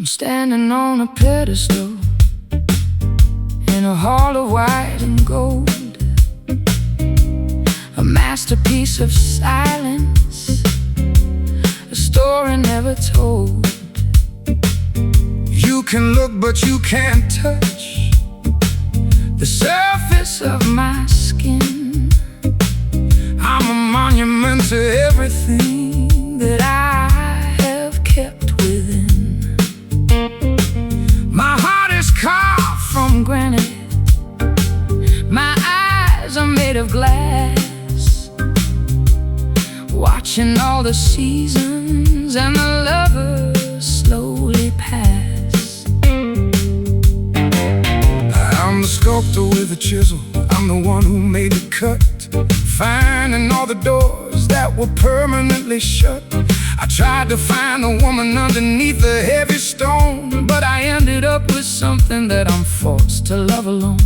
Standing on a pedestal in a hall of white and gold, a masterpiece of silence, a story never told. You can look but you can't touch The surface of my skin. I'm a monument to everything that I have kept within. My heart is carved from granite, my eyes are made of glass, watching all the seasons and the lovers slowly pass. I'm the sculptor with a chisel, I'm the one who made the cut, finding all the doors that were permanently shut. I tried to find a woman underneath the heavy stone, but I ended up with something that I'm forced to love alone.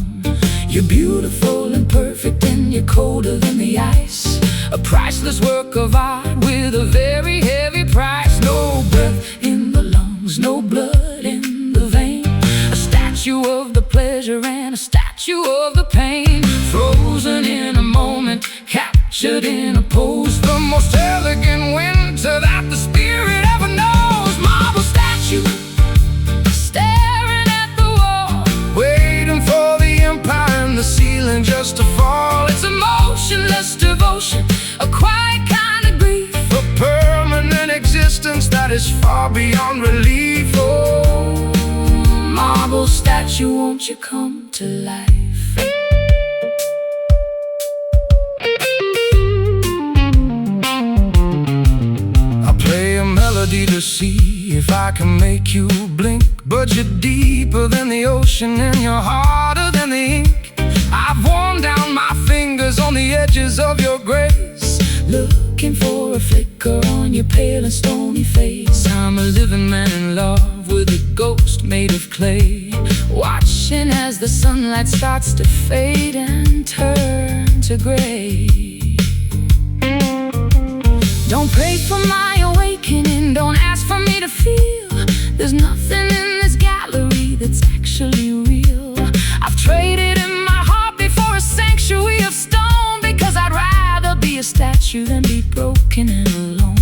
You're beautiful and perfect and you're colder than the ice, a priceless work of art with a very heavy price. No breath in the lungs, no blood in the vein, a statue of the pleasure and a statue of the pain, frozen in a moment, captured in a pose, the most elegant winter that the spirit ever knows. Marble statue, staring at the wall, waiting for the empire and the ceiling just to fall. It's a motionless devotion, a quiet kind of grief, a permanent existence that is far beyond relief. Oh, marble statue, won't you come to life? To see if I can make you blink, but you're deeper than the ocean and you're harder than the ink. I've worn down my fingers on the edges of your grace, looking for a flicker on your pale and stony face. I'm a living man in love with a ghost made of clay, watching as the sunlight starts to fade and turn to gray. Don't pray for my awakening, don't ask for me to feel. There's nothing in this gallery that's actually real. I've traded in my heartbeat for a sanctuary of stone, because I'd rather be a statue than be broken and alone.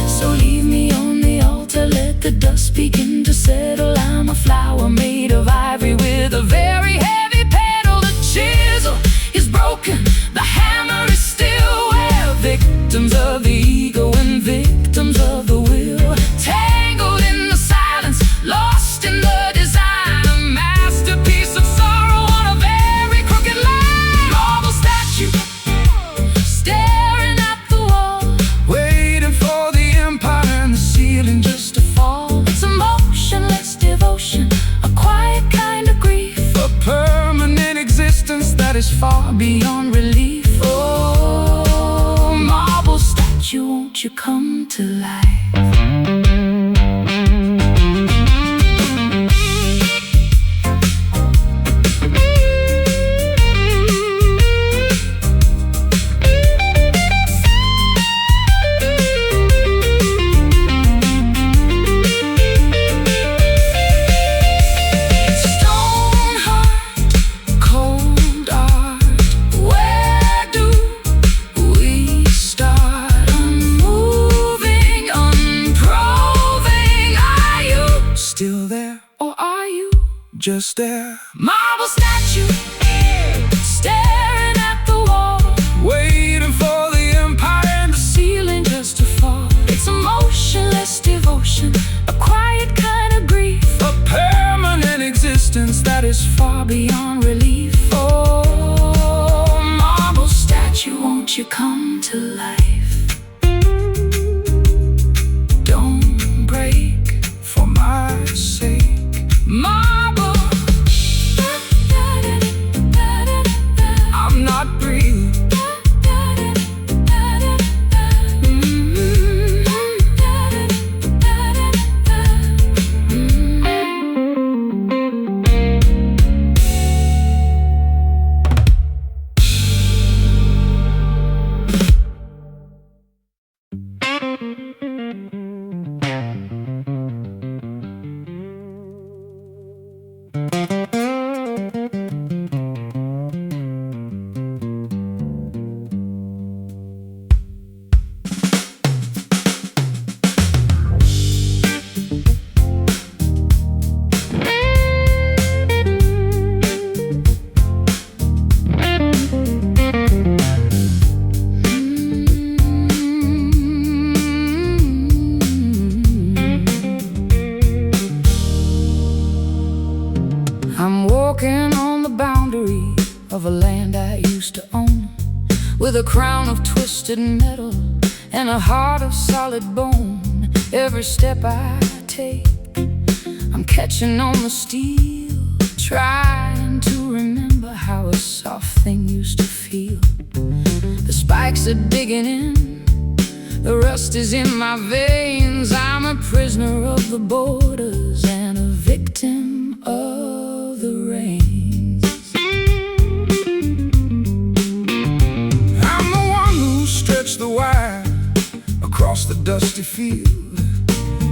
So leave me on the altar, let the dust begin to settle. I'm a flower made of ivory with a very heavy petal. The chisel is broken, the hammer is still where victims of the ego and victims of the will, tangled in the silence, lost in the design, a masterpiece of sorrow on a very crooked line. Marble statue, staring at the wall, waiting for the empire and the ceiling just to fall. It's a motionless devotion, a quiet kind of grief, a permanent existence that is far beyond relief. Oh, marble statue, won't you come to life? Just there. Marble statue, staring at you come to life. Don't break For my sake, marble. I'm not breathing. I'm walking on the boundary of a land I used to own, with a crown of twisted metal and a heart of solid bone. Every step I take, I'm catching on the steel, trying to remember how a soft thing used to feel. The spikes are digging in, the rust is in my veins. I'm a prisoner of the borders and a victim of the rains. I'm the one who stretched the wire across the dusty field,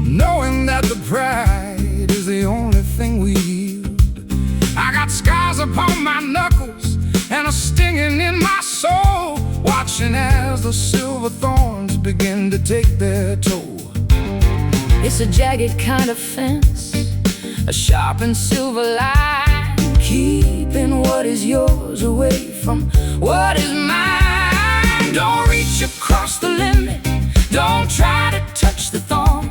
knowing that the pride is the only thing we yield. I got scars upon my knuckles and a stinging in my soul, watching as the silver thorns begin to take their toll. It's a jagged kind of fence, a sharp and silver line, keeping what is yours away from what is mine. Don't reach across the limit, don't try to touch the thorn.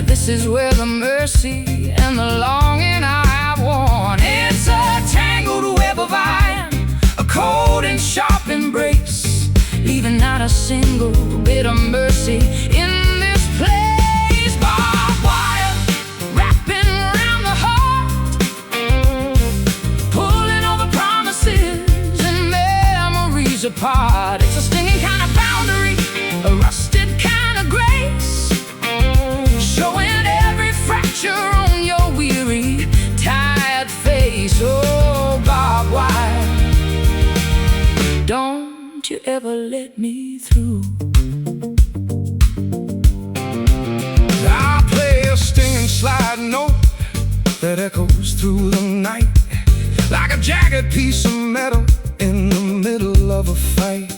This is where the mercy and the longing I have worn. It's a tangled web of iron, a cold and sharp embrace, leaving not a single bit of mercy in this place. Barbed wire wrapping around the heart, pulling all the promises and memories apart. It's a stinging kind of boundary, a rusted kind of grace, showing every fracture on your weary, tired face. Oh, barbed wire, don't you ever let me through. I play a stinging slide note that echoes through the night, like a jagged piece of metal in the middle of a fight.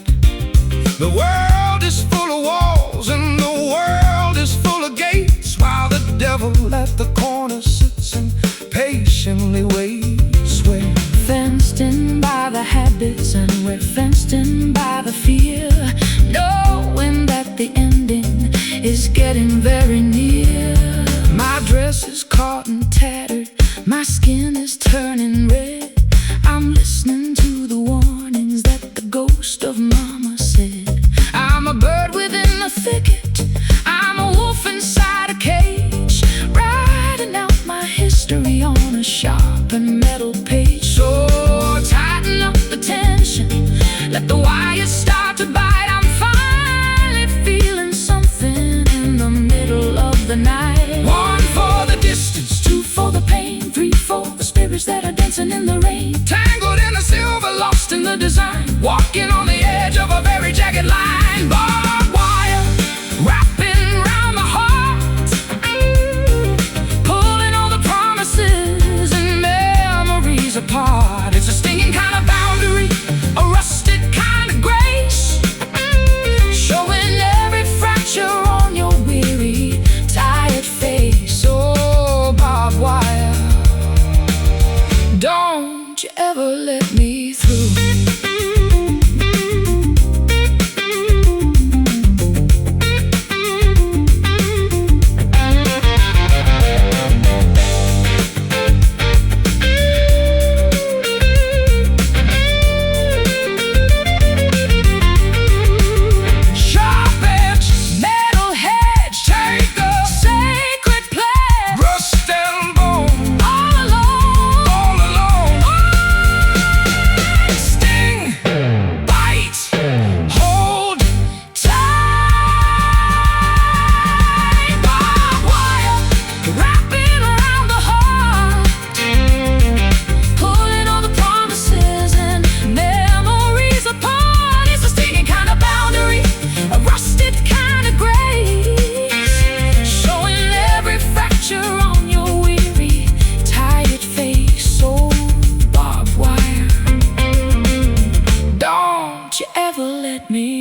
The world is full of walls and the world is full of gates, while the devil at the corner sits and patiently waits. We're Fenced in by the habits and we're fenced in by the fear, knowing that the ending is getting very near. My dress is caught and tattered, my skin is turning red. I'm listening to the warnings that the ghost of mama said. I'm a bird within the thicket, I'm a wolf inside a cage, writing out my history on a sharp and metal page. So tighten up the tension, let the wires start to bite. I'm finally feeling something in the middle of the night. 1 for the distance, 2 for the pain, 3 for the spirits that are dancing in the rain, tangled in the silver, lost in the design, walking on the edge of a very jagged line. Barbed wire wrapping around the heart, pulling all the promises and memories apart. It's a stinging kind of boundary, a rusted kind of grace, showing every fracture on your weary, tired face. Oh, barbed wire, don't you ever let me through.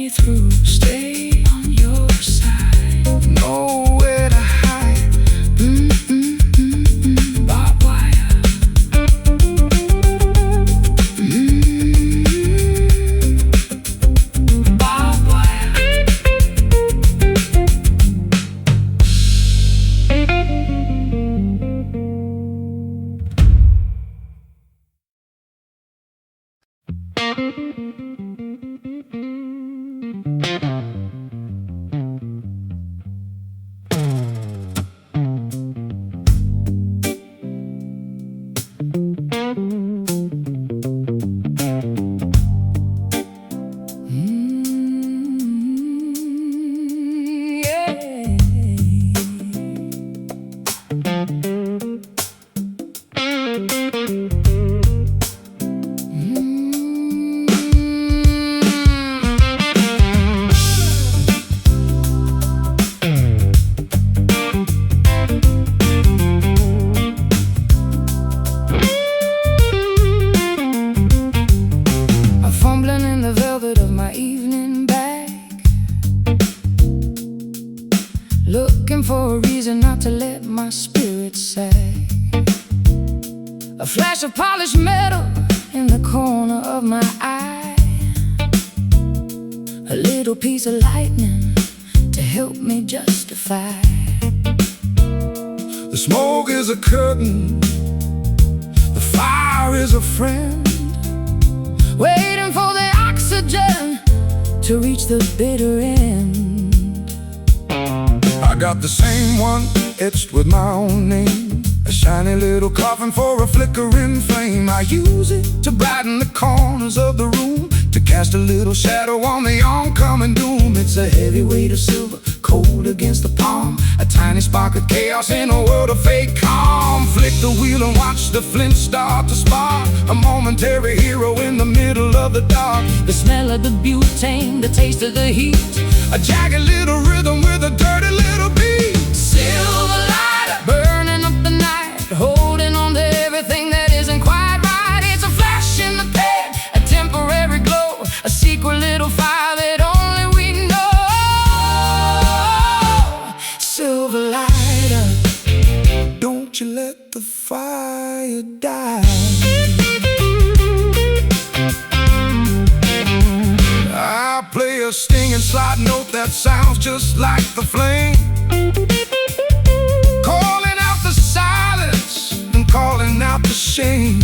me through. Stay on your side. Nowhere to hide. Barbed wire. Barbed wire. Looking for a reason not to let my spirit sag. A flash of polished metal in the corner of my eye. A little piece of lightning to help me justify. The smoke is a curtain, the fire is a friend, waiting for the oxygen to reach the bitter end. I got the same one etched with my own name, a shiny little coffin for a flickering flame. I use it to brighten the corners of the room, to cast a little shadow on the oncoming doom. It's a heavy weight of silver, cold against the palm, a tiny spark of chaos in a world of fake calm. Flick the wheel and watch the flint start to spark, a momentary hero in the middle of the dark. The smell of the butane, the taste of the heat, a jagged little rhythm with a dirty little beat. silver lighter, burning up the night, holding on to everything that isn't quite right. It's a flash in the pan, a temporary glow, a secret little fire that only we know. Silver lighter, don't you let the fire die. I play a stinging slide note that sounds just like the flame, calling out the silence and calling out the shame.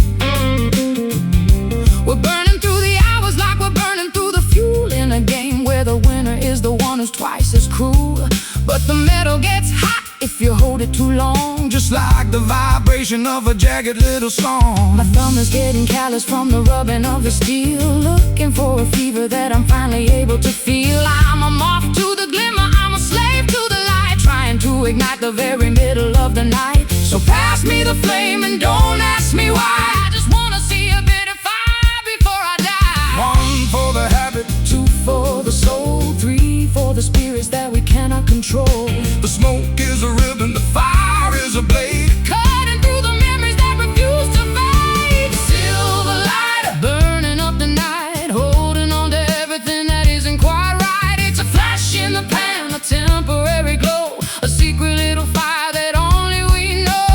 we're burning through the hours like we're burning through the fuel in a game where the winner is the one who's twice as cruel. But the metal gets hot if you hold it too long, Just like the vibration of a jagged little song. my thumb is getting callous from the rubbing of the steel, looking for a fever that I'm finally able to feel. I'm a moth to the glimmer, I'm a slave to the light, trying to ignite the very middle of the night. So pass me the flame and don't ask me why. I just wanna see a bit of fire before I die. 1 for the habit, 2 for the soul, 3 for the spirits that we cannot control. the smoke is a ribbon, the fire is a blade, Cutting through the memories that refuse to fade. Silver lighter, burning up the night, holding on to everything that isn't quite right. It's a flash in the pan, a temporary glow, a secret little fire that only we know.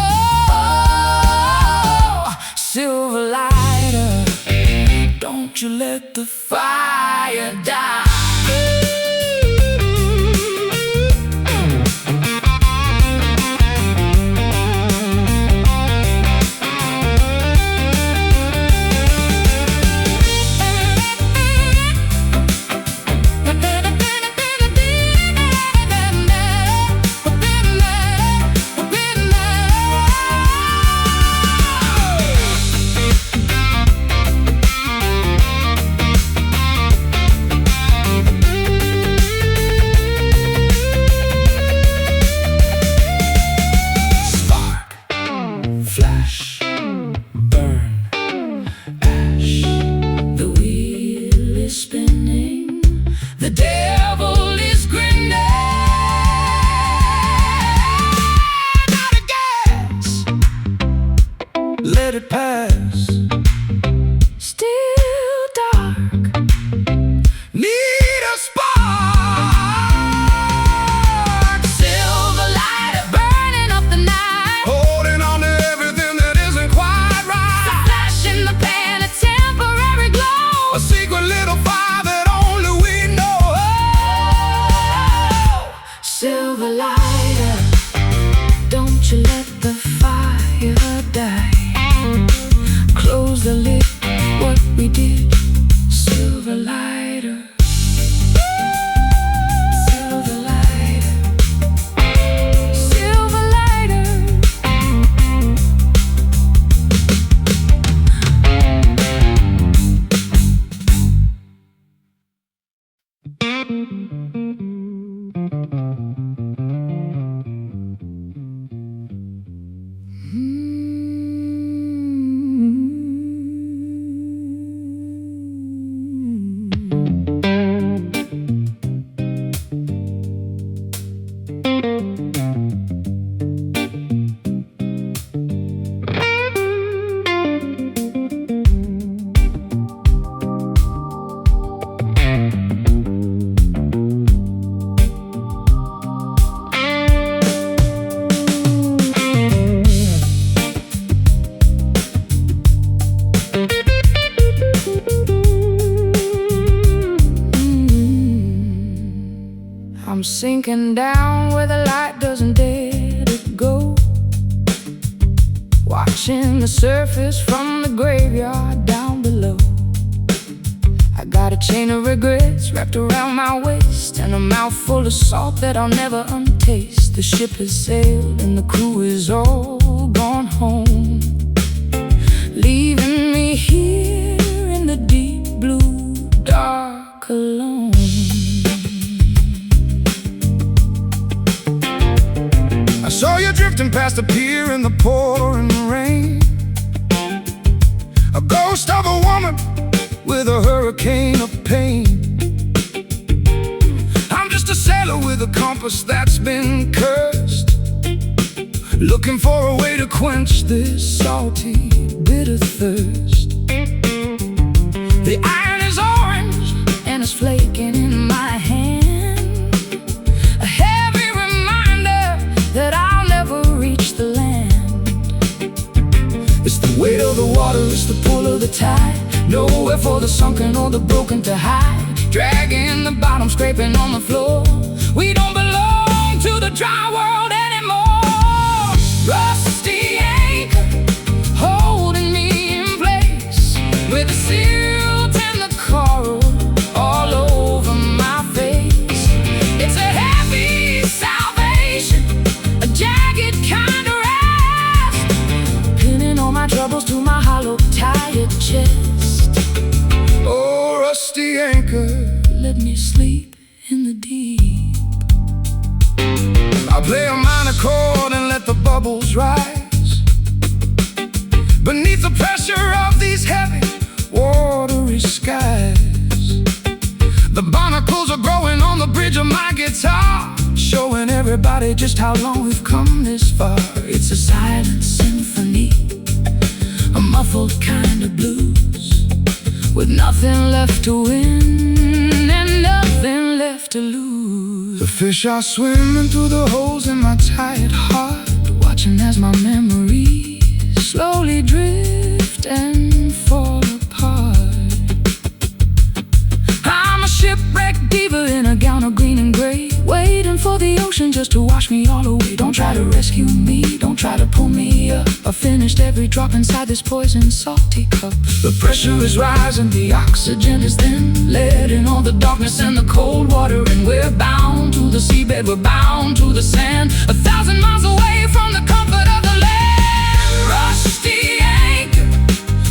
Silver lighter, don't you let the fire die. I'm sinking down where the light doesn't dare to go, watching the surface from the graveyard down below. I got a chain of regrets wrapped around my waist, and a mouth full of salt that I'll never untaste. The ship has sailed and the crew is all gone home, leaving me here in the deep blue dark alone. I saw you drifting past the pier in the pouring rain, a ghost of a woman with a hurricane of pain. I'm just a sailor with a compass that's been cursed, looking for a way to quench this salty, bitter thirst. The iron is orange and it's flaking in my hand, a heavy reminder that I'll never reach the land. It's the weight of the water, it's the pull of the tide, nowhere for the sunken or the broken to hide, dragging the bottom, scraping on the floor. We don't belong to the dry world anymore. Rusty anchor holding me in place, with the silt and the coral all over my face. It's a heavy salvation, a jagged kind of rest, pinning all my troubles to my hollow, tired chest. Oh, rusty anchor, let me sleep in the deep. I'll play a minor chord and let the bubbles rise beneath the pressure of these heavy, watery skies. The barnacles are growing on the bridge of my guitar, showing everybody just how long we've come this far. It's a silent symphony, a muffled kind of blues, with nothing left to win and nothing left to lose. The fish are swimming through the holes in my tired heart, watching as my memories slowly drift and fall apart. I'm a shipwrecked diva in a gown of green and gray, waiting for the ocean just to wash me all away. Don't try to rescue me, don't try to pull me up. I finished every drop inside this poison salty cup. The pressure is rising, The oxygen is thin, lead in all the darkness and the cold water, and we're bound to the seabed, we're bound to the sand, 1,000 miles away from the comfort of the land. Rusty anchor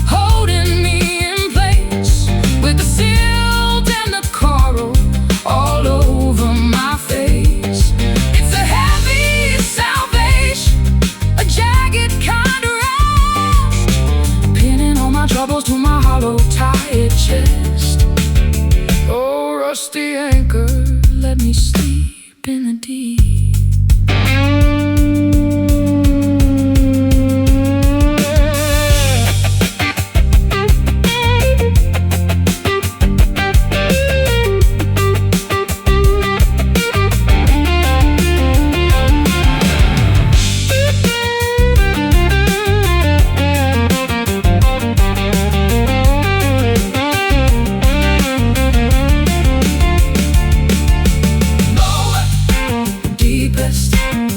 holding me in place, with the silt and the coral all over my face. It's a heavy salvation, a jagged kind of rest, pinning all my troubles to my hollow, tired chest. oh, rusty anchor, Let me sleep in the deep.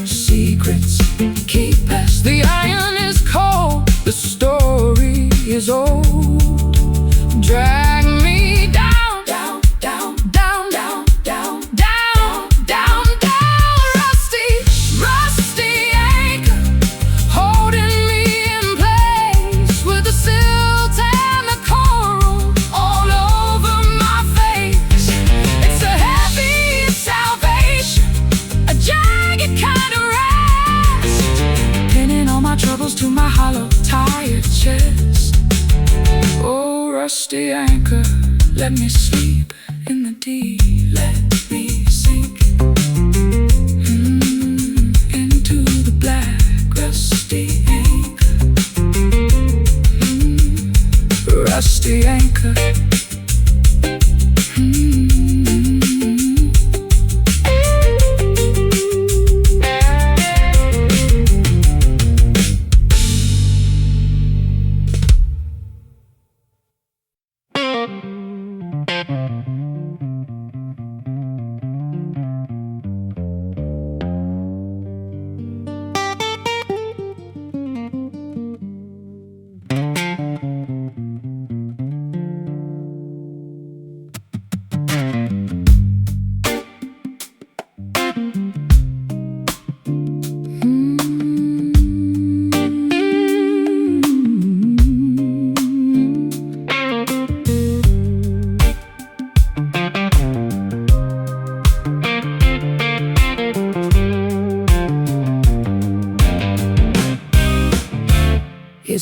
Secrets keep us. The iron is cold, the story is old. Drag me down, down, down, down, down, down, down, down, down. Rusty anchor holding me in place, with the silt and the coral all over my face. It's a heavy salvation, a jagged kind of rest, pinning all my troubles to my hollow, tired chest. Oh, rusty anchor, let me sleep in the deep. Let me sink into the black. Rusty anchor, rusty anchor.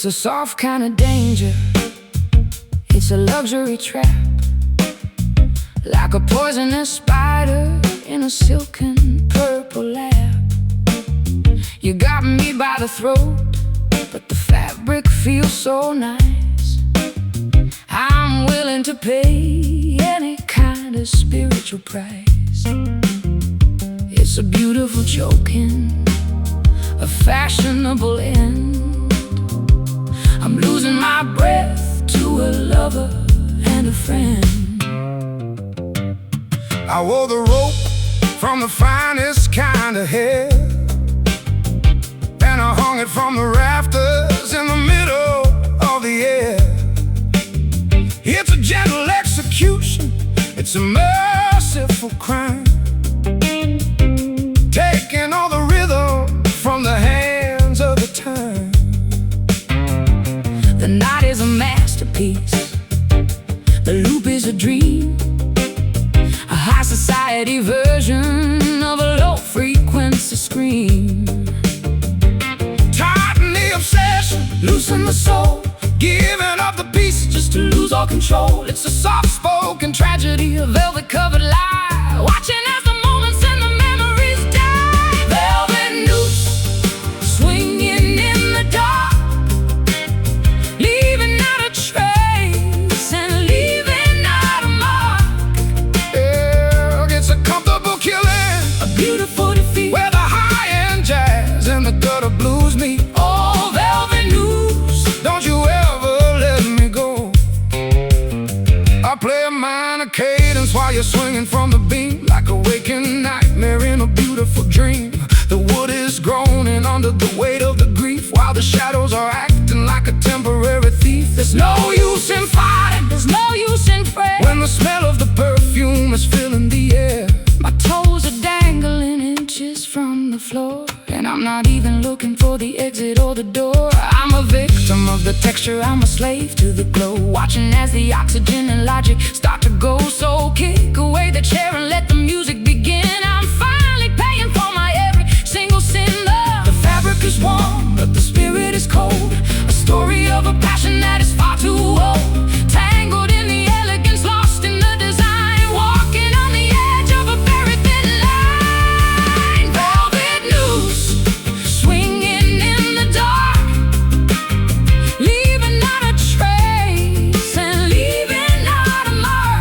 It's a soft kind of danger. It's a luxury trap, like a poisonous spider in a silken purple lap. You got me by the throat, but the fabric feels so nice. I'm willing to pay any kind of spiritual price. It's a beautiful choking, a fashionable end. I'm losing my breath to a lover and a friend. I wore the rope from the finest kind of hair, and I hung it from the rafters in the middle of the air. It's a gentle execution, it's a merciful crime, taking all the rhythm from the hands of the time. The night is a masterpiece, the loop is a dream, a high society version of a low frequency scream. Tighten the obsession, Loosen the soul, giving up the pieces just to lose all control. it's a soft-spoken tragedy, a velvet-covered lie, watching as the moments and the memories die. Velvet noose, swinging in the dark, leaving out a trace and leaving out a mark. Yeah, it's a comfortable killing, A beautiful defeat, where the high-end jazz and the gutter blues meet. oh, velvet noose. Don't you ever let me go. I play a minor cadence while you're swinging from the beam, like a waking nightmare in a beautiful dream. The wood is groaning under the weight of the grief, while the shadows are acting like a temporary thief. There's no use in fighting, There's no use in praying when the smell of the perfume is filling the air. my toes are dangling inches from the floor, and I'm not even looking for the exit or the door. I'm a victim of the texture, I'm a slave to the glow, watching as the oxygen and logic start to go. So kick away the chair and let the music begin. I'm finally paying for my every single sin. The fabric is warm, but the spirit is cold, a story of a passion that is far too old, tangled in the elegance, lost in the design, walking on the edge of a very thin line. Velvet noose, swinging in the dark, leaving out a trace and leaving out a mark.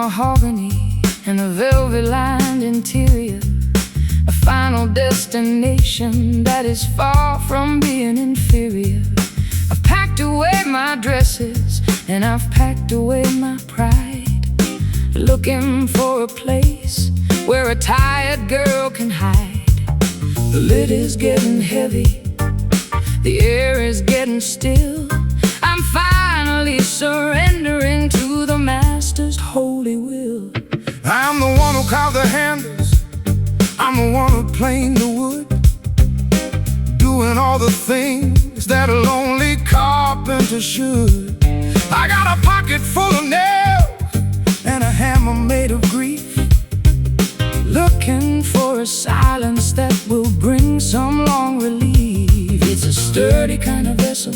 mahogany and a velvet-lined interior, a final destination that is far from being inferior. I've packed away my dresses and I've packed away my pride, looking for a place where a tired girl can hide. The lid is getting heavy, the air is getting still. I'm finally surrendering to the Master's holy will. I'm the one who carved the handles, I'm the one who planed the wood, doing all the things that a lonely carpenter should. I got a pocket full of nails and a hammer made of grief, looking for a silence that will bring some long relief. It's a sturdy kind of vessel,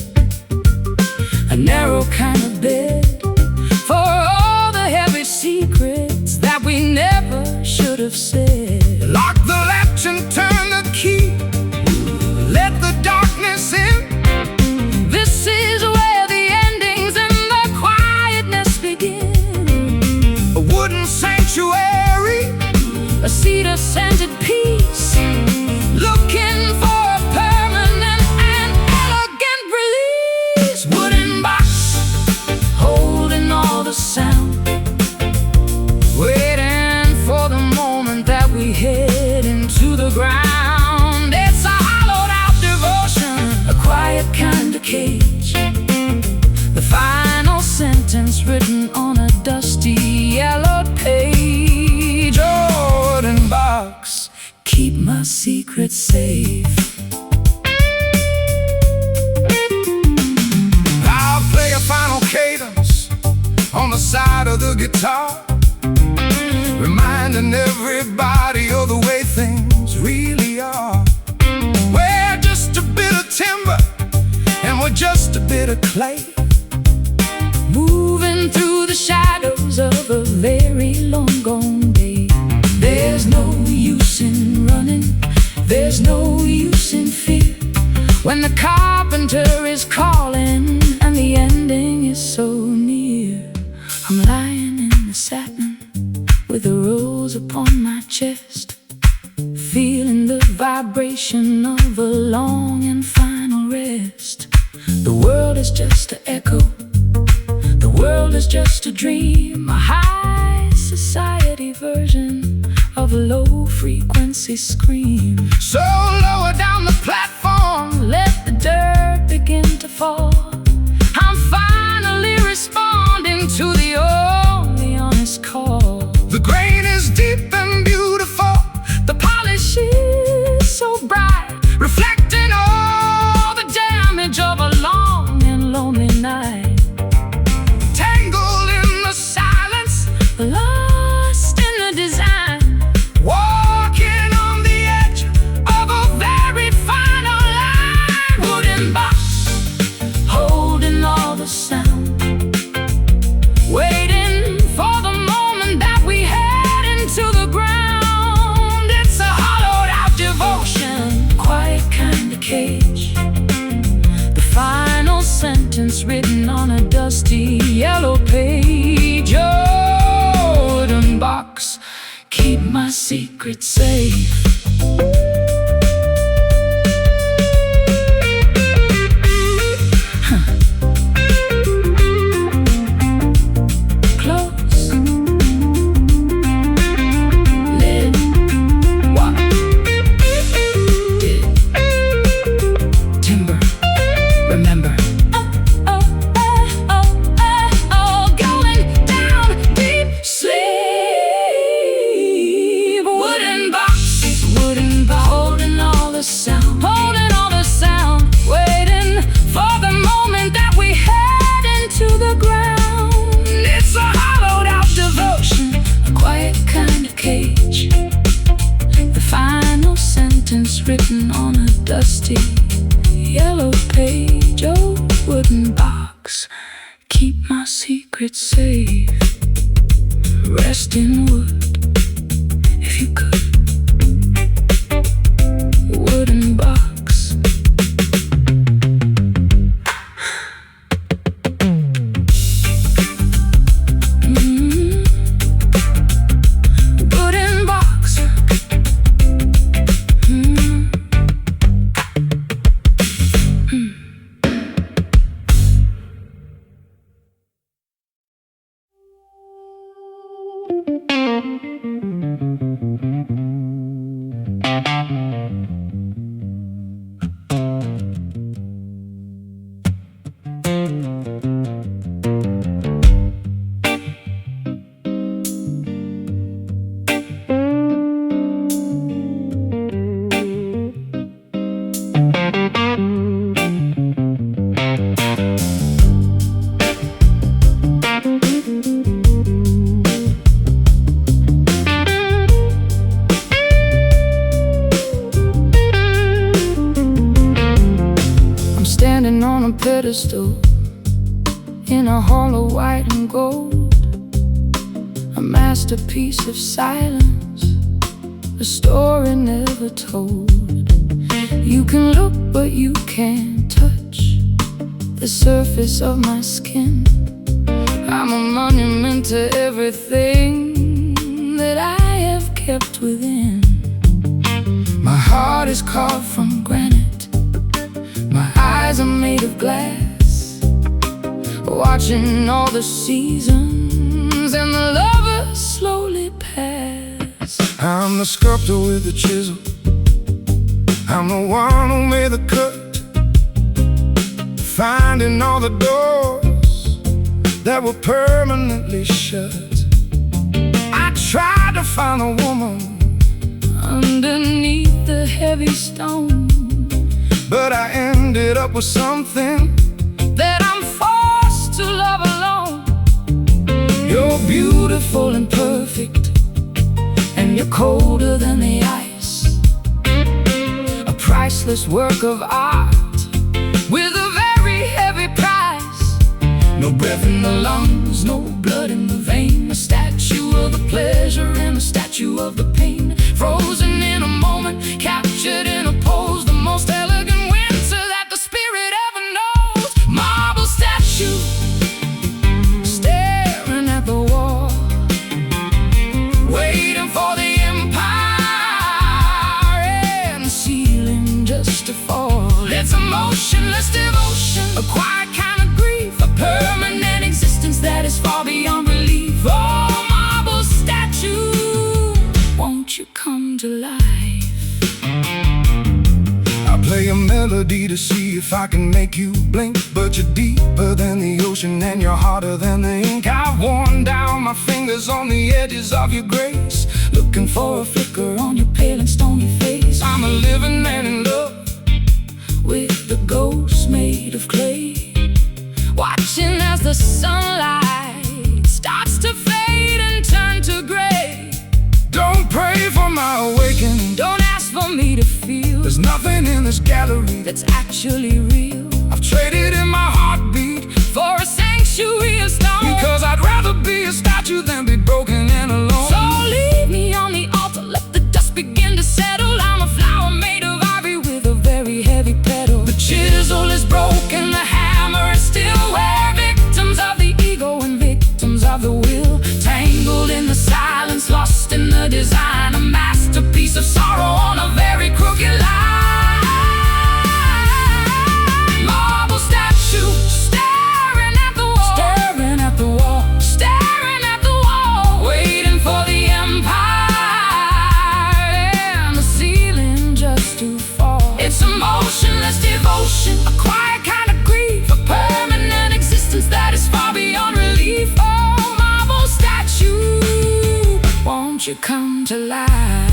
a narrow kind of bed, for all the heavy secrets that we never should have said. Lock the latch and turn the key, let the darkness in. This is where the endings and the quietness begin. A wooden sanctuary, a cedar-scented peace, looking for a permanent and elegant release. Wooden box, holding all the sound, waiting for the moment that we head into the ground. It's a hollowed-out devotion, a quiet kind of cage, the final sentence written on a dusty yellowed page. Oh, wooden box, keep my secret safe. I'll play a final cadence on the side of the guitar, reminding everybody of the way things really are. We're just a bit of timber and we're just a bit of clay, moving through the shadows of a very long gone day. There's no use in running, there's no use in fear, when the carpenter is calling and the ending is so near. I'm lying in the satin with a rose upon my chest, feeling the vibration of a long and final rest. The world is just an echo, the world is just a dream, a high society version of a low-frequency scream. So lower down the platform, let the dirt begin to fall. I'm finally responding to the only honest call. The grain is deep and beautiful, the polish is so bright, reflecting all the damage of a long and lonely night. Tangled in the silence, lost in the design, walking on the edge of a very final line. Wooden box, holding all the sound, waiting for the moment that we head into the ground. It's a hollowed-out devotion, quiet kind of cage, the final sentence written on a dusty yellow page. Oh, wooden box, keep my secret safe. Close, lid, what? Did, timber, remember. Going down deep sleep. Wooden box, holding all the sound, waiting for the moment that we head into the ground. It's a hollowed-out devotion, a quiet kind of cage, the final sentence written on a dusty yellow page. Oh, wooden box, keep my secret safe. Rest in wood, if you could. Wooden box. crystal in a hall of white and gold, a masterpiece of silence, a story never told. You can look but you can't touch the surface of my skin. I'm a monument to everything that I have kept within. My heart is carved from granite, my eyes are made of glass, watching all the seasons and the lovers slowly pass. I'm the sculptor with the chisel, I'm the one who made the cut, finding all the doors that were permanently shut. I tried to find a woman underneath the heavy stone, but I ended up with something that I'm forced to love alone. You're Beautiful and perfect, and you're colder than the ice, a priceless work of art with a very heavy price. no breath in the lungs, No blood in the vein, a statue of the pleasure and a statue of the pain, frozen in a moment, captured in a pose, the most elegant winter that the spirit ever knows. Marble statue, staring at the wall, waiting for the empire and the ceiling just to fall. It's a motionless devotion, a quiet kind of grief, a permanent existence that is far beyond belief. Oh, marble statue, won't you come to life? I play a melody to see if I can make you blink, but you're deeper than the ocean and you're harder than the ink. I've worn down my fingers on the edges of your grace, Looking for a flicker on your pale and stony face. I'm a living man in love With the ghost made of clay, watching as the sunlight starts to fade and turn to gray. Don't pray for my awakening, Don't ask for me to feel there's nothing in this gallery that's actually real. I've traded in my heartbeat For a sanctuary of stone, because I'd rather be a statue than be broken and alone. so leave me on the altar, let the dust begin to settle. I'm a flower made of ivory with a very heavy petal. The Chisel is broken, the hammer is still where victims of the ego and victims of the will, tangled in the silence, lost in the design, a masterpiece of sorrow on a very crooked line. Marble statue, staring at the wall, staring at the wall, staring at the wall, waiting for the empire and the ceiling just to fall. It's a motionless devotion, a quiet kind of grief, a permanent existence that is far beyond relief. Oh, marble statue, won't you come to life?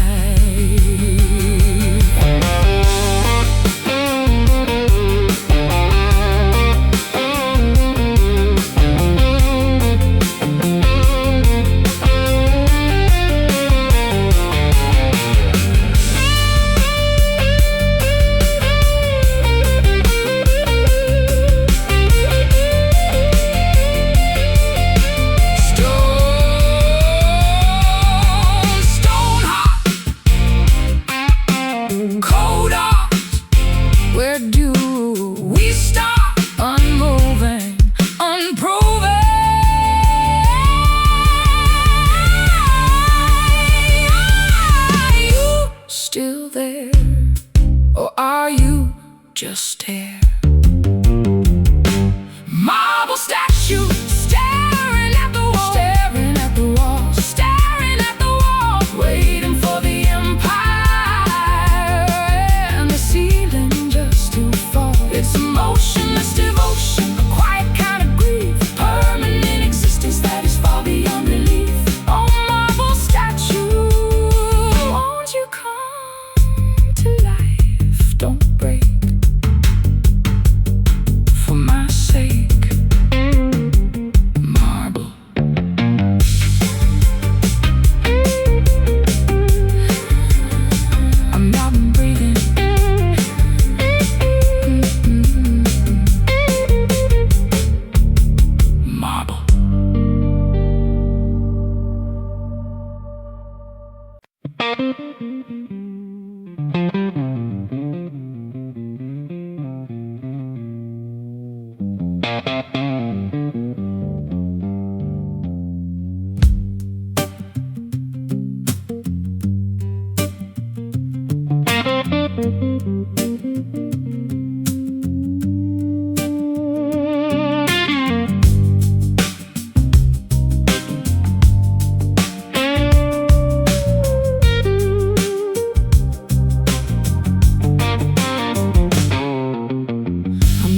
Stone heart, cold heart, where do we start? Unmoving, unproven. Are you still there, or are you just there? Marble statue, staring at the wall, staring at the wall, staring at the wall, waiting for the empire and the ceiling just to fall. It's a motionless devotion, a quiet kind of grief, permanent existence that is far beyond relief. Oh, marble statue, won't you come to life? Don't break for my sake.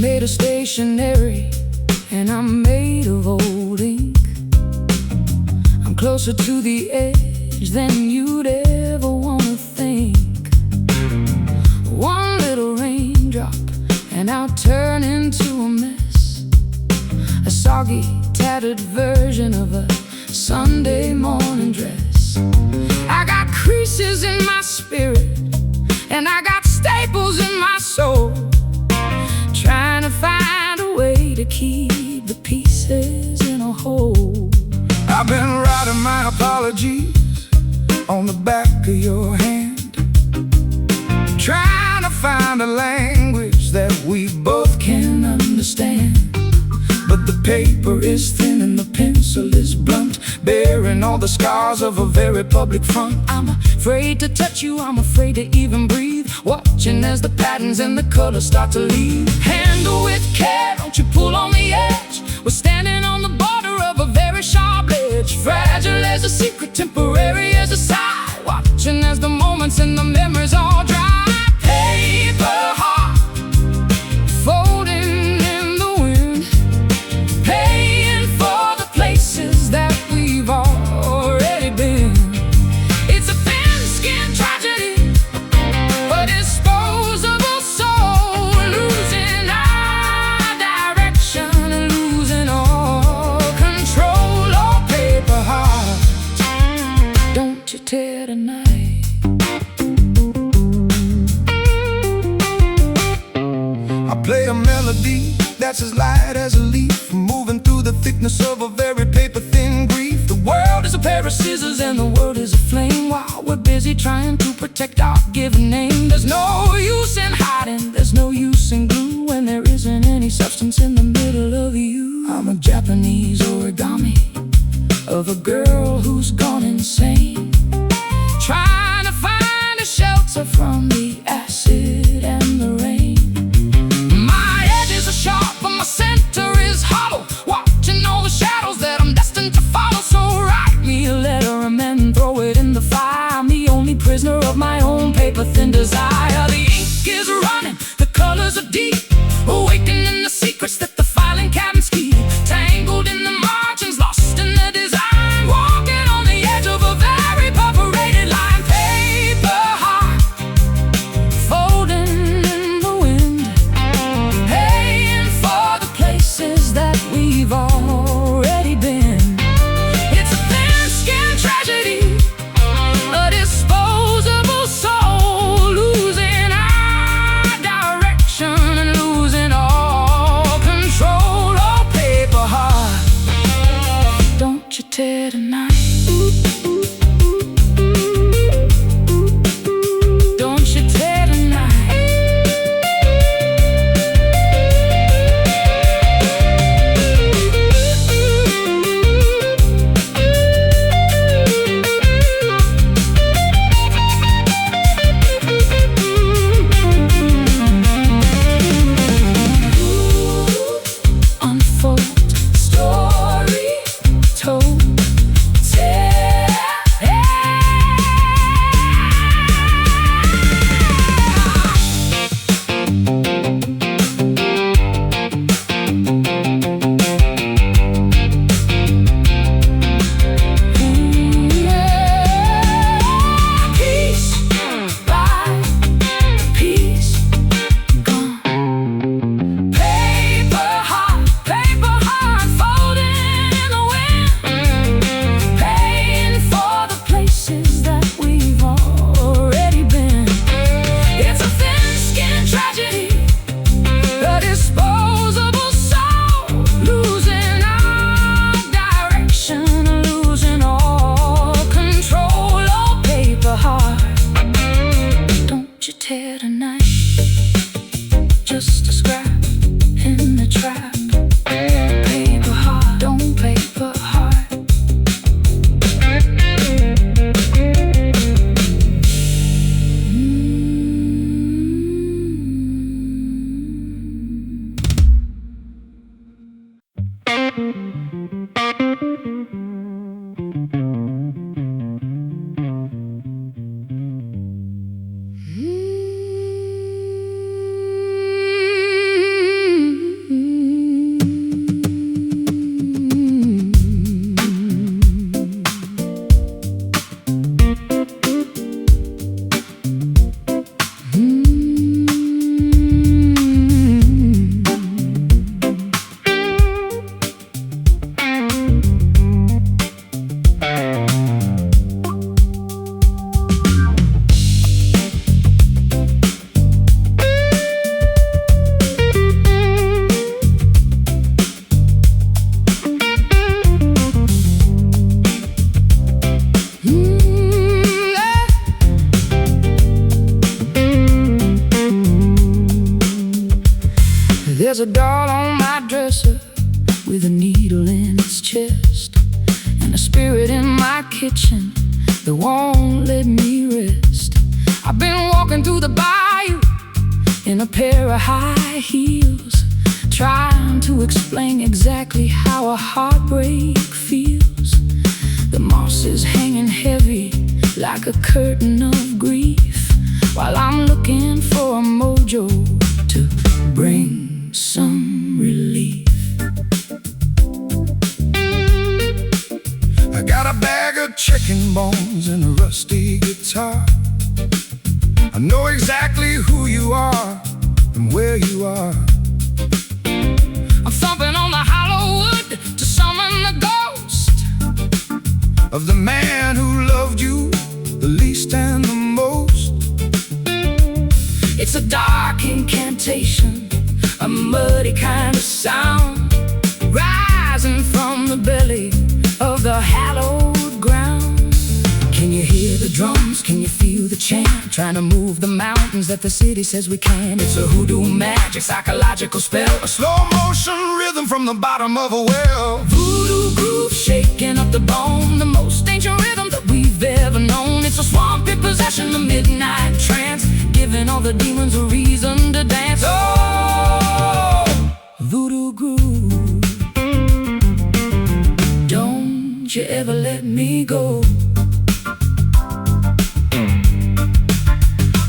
Made of stationery, and I'm made of old ink. I'm closer to the edge than you'd ever want to think. One little raindrop, and I'll turn into a mess, a soggy, tattered version of a Sunday morning dress. I got creases in my spirit, and I got staples in my soul, trying to find a way to keep the pieces in a whole. I've been writing my apologies on the back of your hand, trying to find a language that we both can understand. But the paper is thin and the pencil is blunt, bearing all the scars of a very public front. I'm afraid to touch you, I'm afraid to even breathe, watching as the patterns and the colors start to leave. Handle with care, don't you pull on the edge. We're standing on the border of a very sharp edge, fragile as a secret, temporary as a sigh, watching as the moments and the memories all dry. Paper heart, folding in the wind, paying for the places that we've already been. It's a thin-skinned tragedy, a disposable soul, losing our direction and losing all control. Oh, paper heart, don't you tear tonight. I play a melody that's as light as a leaf, moving through the thickness of a very paper-thin grief. The world is a pair of scissors and the world is a flame, while we're busy trying to protect our given name. There's no use in hiding, there's no use in glue, when there isn't any substance in the middle of you. I'm a Japanese origami of a girl who's gone insane, trying to find a shelter from the acid and the rain. My edges are sharp, but my center is hollow, watching all the shadows that I'm destined to follow. So write me a letter and then throw it in the fire. I'm the only prisoner of my own paper-thin desire. The ink is running, the colors are deep, awakening the secrets that the filing cabinets keep, tangled in the margins, lost in the design, walking on the edge of a very perforated line. Paper heart, folding in the wind, paying for the places that we've already been. It's a thin-skinned tragedy, a disposable soul, losing our direction and losing all control. you tear tonight? Just a scrap in the trap. Paper heart, don't paper heart. There's a doll on my dresser with a needle in its chest, and a spirit in my kitchen that won't let me rest. I've been walking through the bayou in a pair of high heels, trying to explain exactly how a heartbreak feels. The moss is hanging heavy like a curtain of grief, while I'm looking for a mojo to bring some relief. I got a bag of chicken bones and a rusty guitar. I know exactly who you are and where you are. I'm thumping on the hollow wood to summon the ghost of the man who loved you the least and the most. It's a dark incantation, a muddy kind of sound, rising from the belly of the hallowed ground. Can you hear the drums? Can you feel the chant? Trying to move the mountains that the city says we can. It's a hoodoo magic, psychological spell, a slow motion rhythm from the bottom of a well. Voodoo groove shaking up the bone, the most ancient rhythm that we've ever known. It's a swampy possession, the midnight trance, giving all the demons a reason to dance. Oh, voodoo groove, don't you ever let me go.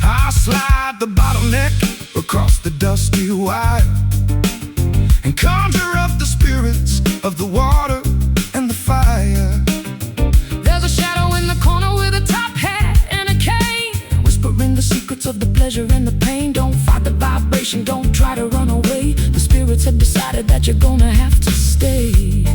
I slide the bottleneck across the dusty wire and conjure up the spirits of the water and the fire. There's a shadow in the corner with a top hat and a cane, whispering the secrets of the pleasure and the pain. Don't fight the vibration, don't try to run away. The spirits have decided that you're gonna have to stay.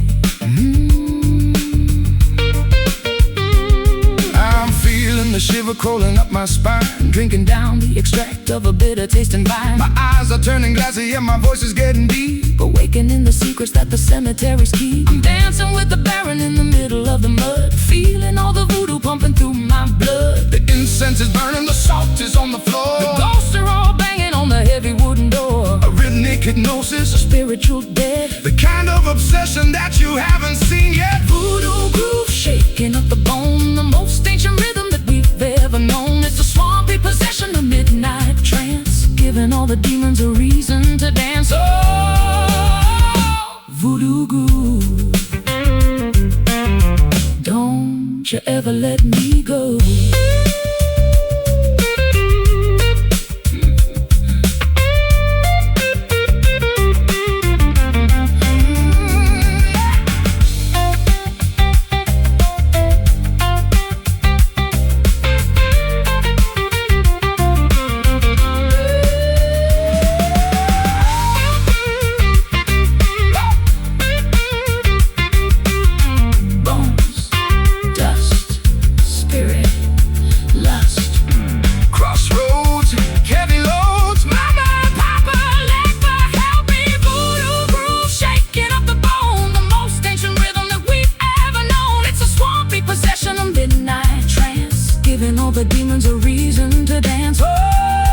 I'm feeling the shiver crawling up my spine, drinking down the extract of a bitter tasting vine. My eyes are turning glassy and my voice is getting deep, awakening the secrets that the cemeteries keep. I'm dancing with the Baron in the middle of the mud, feeling all the voodoo pumping through my blood. The incense is burning, the salt is on the floor, the ghosts are all banging on the heavy wooden door. A rhythmic hypnosis, a spiritual dead, the kind of obsession that you haven't seen yet. Voodoo groove shaking up the bone, the most ancient rhythm that we've ever known. It's a swampy possession, a midnight trance, giving all the demons a reason to dance. Oh, voodoo groove, don't you ever let me go. Giving all the demons a reason to dance. Oh!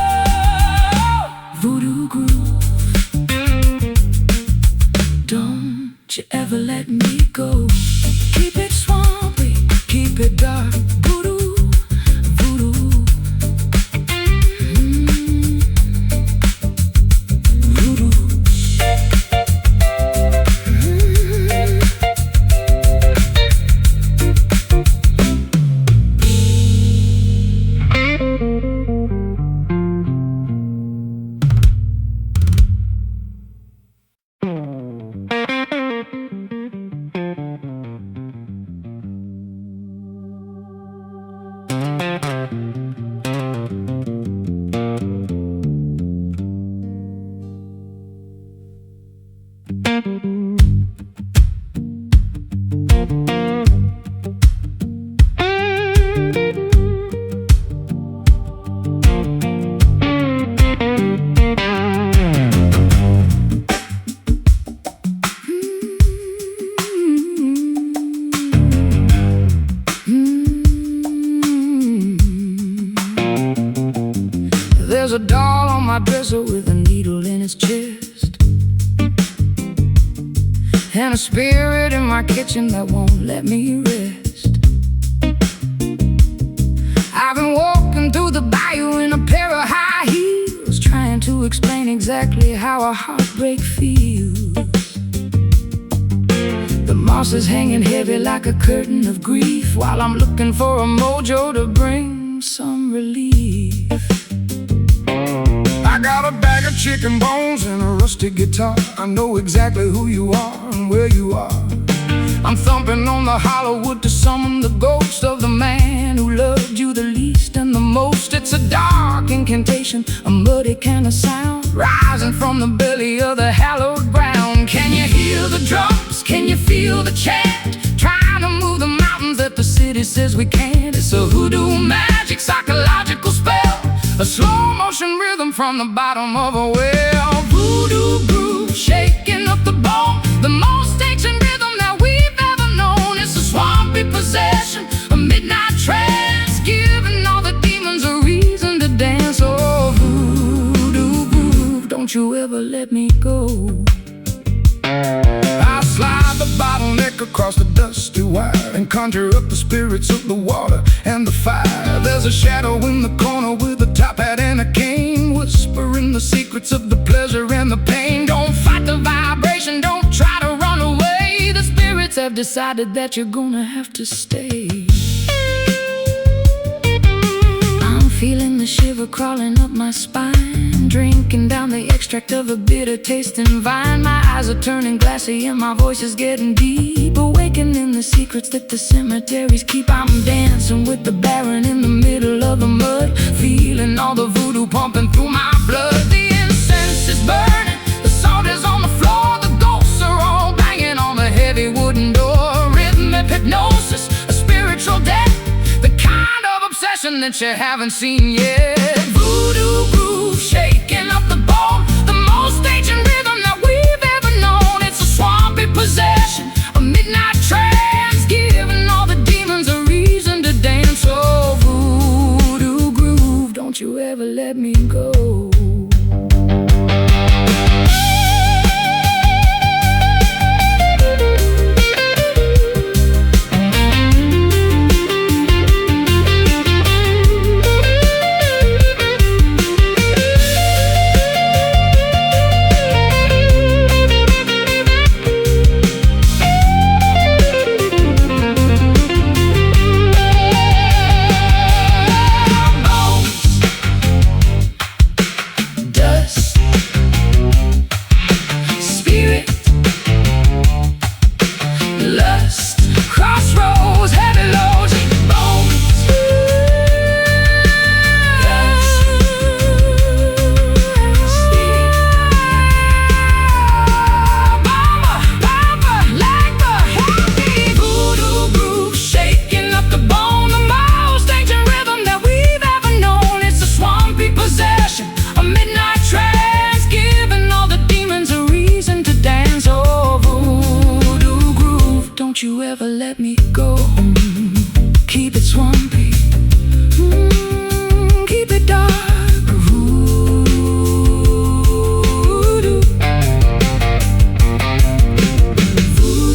There's a doll on my dresser with a needle in its chest, and a spirit in my kitchen that won't let me rest. I've been walking through the bayou in a pair of high heels, trying to explain exactly how a heartbreak feels. The moss is hanging heavy like a curtain of grief, while I'm looking for a mojo to bring some relief. I got a bag of chicken bones and a rusty guitar. I know exactly who you are and where you are. I'm thumping on the hollow wood to summon the ghost of the man who loved you the least and the most. It's a dark incantation, a muddy kind of sound, rising from the belly of the hallowed ground. Can you hear the drums? Can you feel the chant? Trying to move the mountains that the city says we can't. It's a hoodoo magic psychological spell, a slow motion rhythm from the bottom of a well. Voodoo groove, shaking up the bone, the most ancient rhythm that we've ever known. It's a swampy possession, a midnight trance, giving all the demons a reason to dance. Oh, voodoo groove, don't you ever let me go. I slide the bottleneck across the dusty wire and conjure up the spirits of the water and the fire. There's a shadow in the corner with a top hat and a cane, whispering the secrets of the pleasure and the pain. Don't fight the vibration, don't try to run away. The spirits have decided that you're gonna have to stay. I'm feeling the shiver crawling up my spine, drinking down the extract of a bitter tasting vine. My eyes are turning glassy and my voice is getting deep, awakening the secrets that the cemeteries keep. I'm dancing with the Baron in the middle of the mud, feeling all the voodoo pumping through my blood. The incense is burning, the salt is on the floor, the ghosts are all banging on the heavy wooden door. Rhythmic hypnosis, a spiritual death, the kind of obsession that you haven't seen yet. Voodoo groove, shaking up the bone, the most ancient rhythm that we've ever known. It's a swampy possession, a midnight trance, giving all the demons a reason to dance. Oh, voodoo groove, don't you ever let me go. Don't you ever let me go. Keep it swampy, keep it dark. Voodoo, voodoo, voodoo,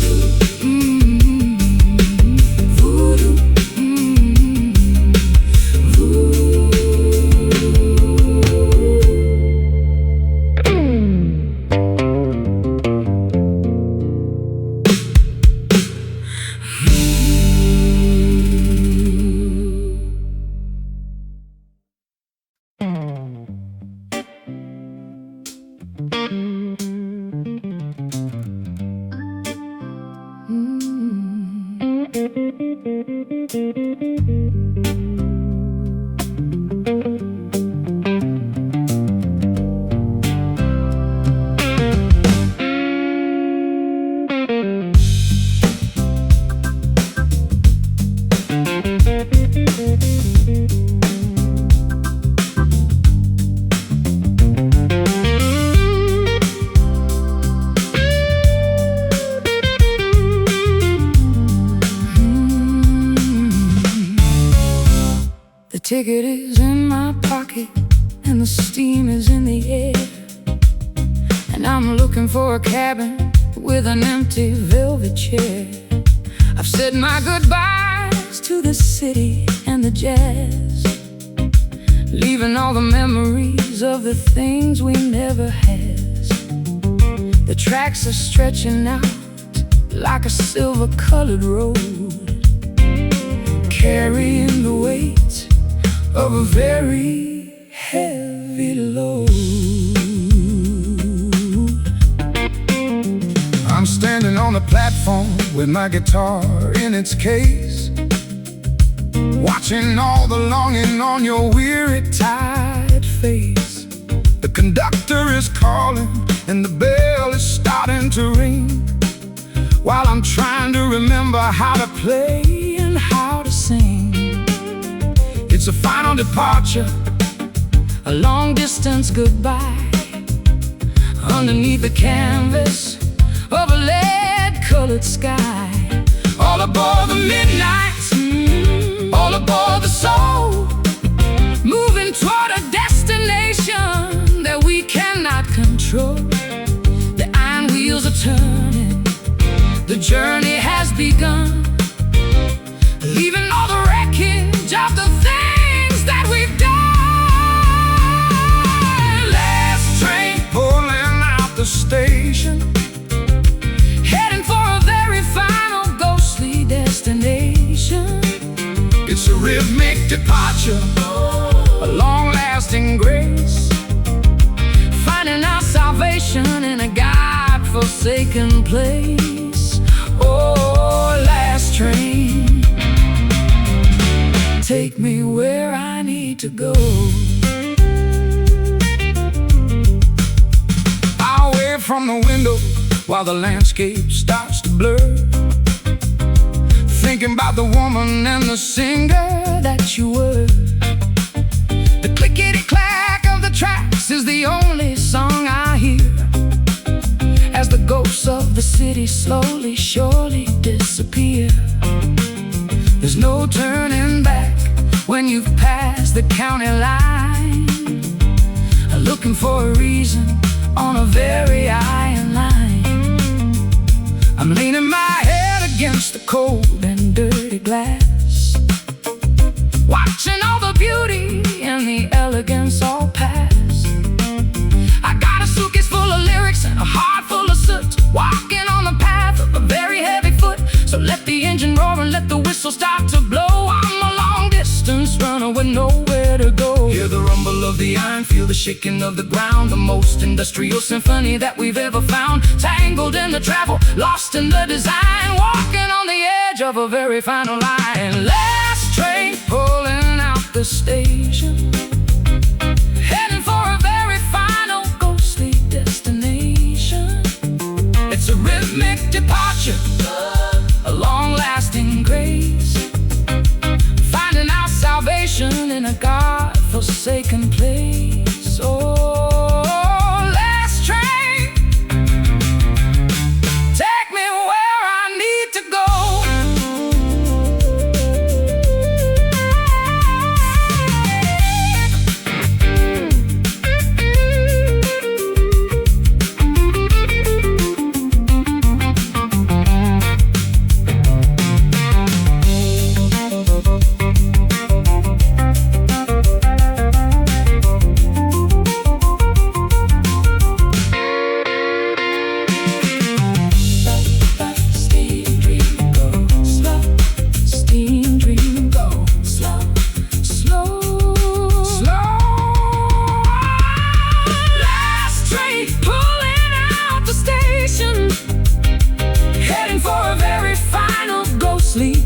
The ticket is in my pocket and the steam is in the air. And I'm looking for a cabin with an empty velvet chair. I've said my goodbyes to the city and the jazz, leaving all the memories of the things we never has. The tracks are stretching out like a silver-colored road, carrying the weight of a very heavy load. I'm standing on the platform with my guitar in its case, watching all the longing on your weary, tired face. The conductor is calling and the bell is starting to ring, while I'm trying to remember how to play and how to sing. It's a final departure, a long-distance goodbye, underneath the canvas of a lead-colored sky. all aboard the midnight, all aboard the soul, moving toward a destination that we cannot control. The iron wheels are turning, the journey has begun, leaving all the wreckage of the things that we've done. Last train pulling out the station, heading for a very final ghostly destination. it's a rhythmic departure, a long-lasting grace, finding our salvation in a God-forsaken place. Oh, last train, take me where I need to go. I'll wave from the window while the landscape starts to blur, thinking about the woman and the singer That you were. The clickety-clack of the tracks is the only song I hear, as the ghosts of the city slowly, surely disappear. There's no turning back when you've passed the county line, looking for a reason on a very iron line. I'm leaning my head against the cold and dirty glass, watching all the beauty and the elegance all pass. I got a suitcase full of lyrics and a heart full of soot, walking on the path of a very heavy foot. So let the engine roar and let the whistle start to blow. I'm a long-distance runner with nowhere to go. Hear the rumble of the iron, feel the shaking of the ground, the most industrial symphony that we've ever found. Tangled in the travel, lost in the design, walking on the edge of a very final line. Last train pulling out the station, heading for a very final ghostly destination. It's a rhythmic departure, A long-lasting grace, finding our salvation in a God-forsaken place. Oh, last train, take me where I need to go.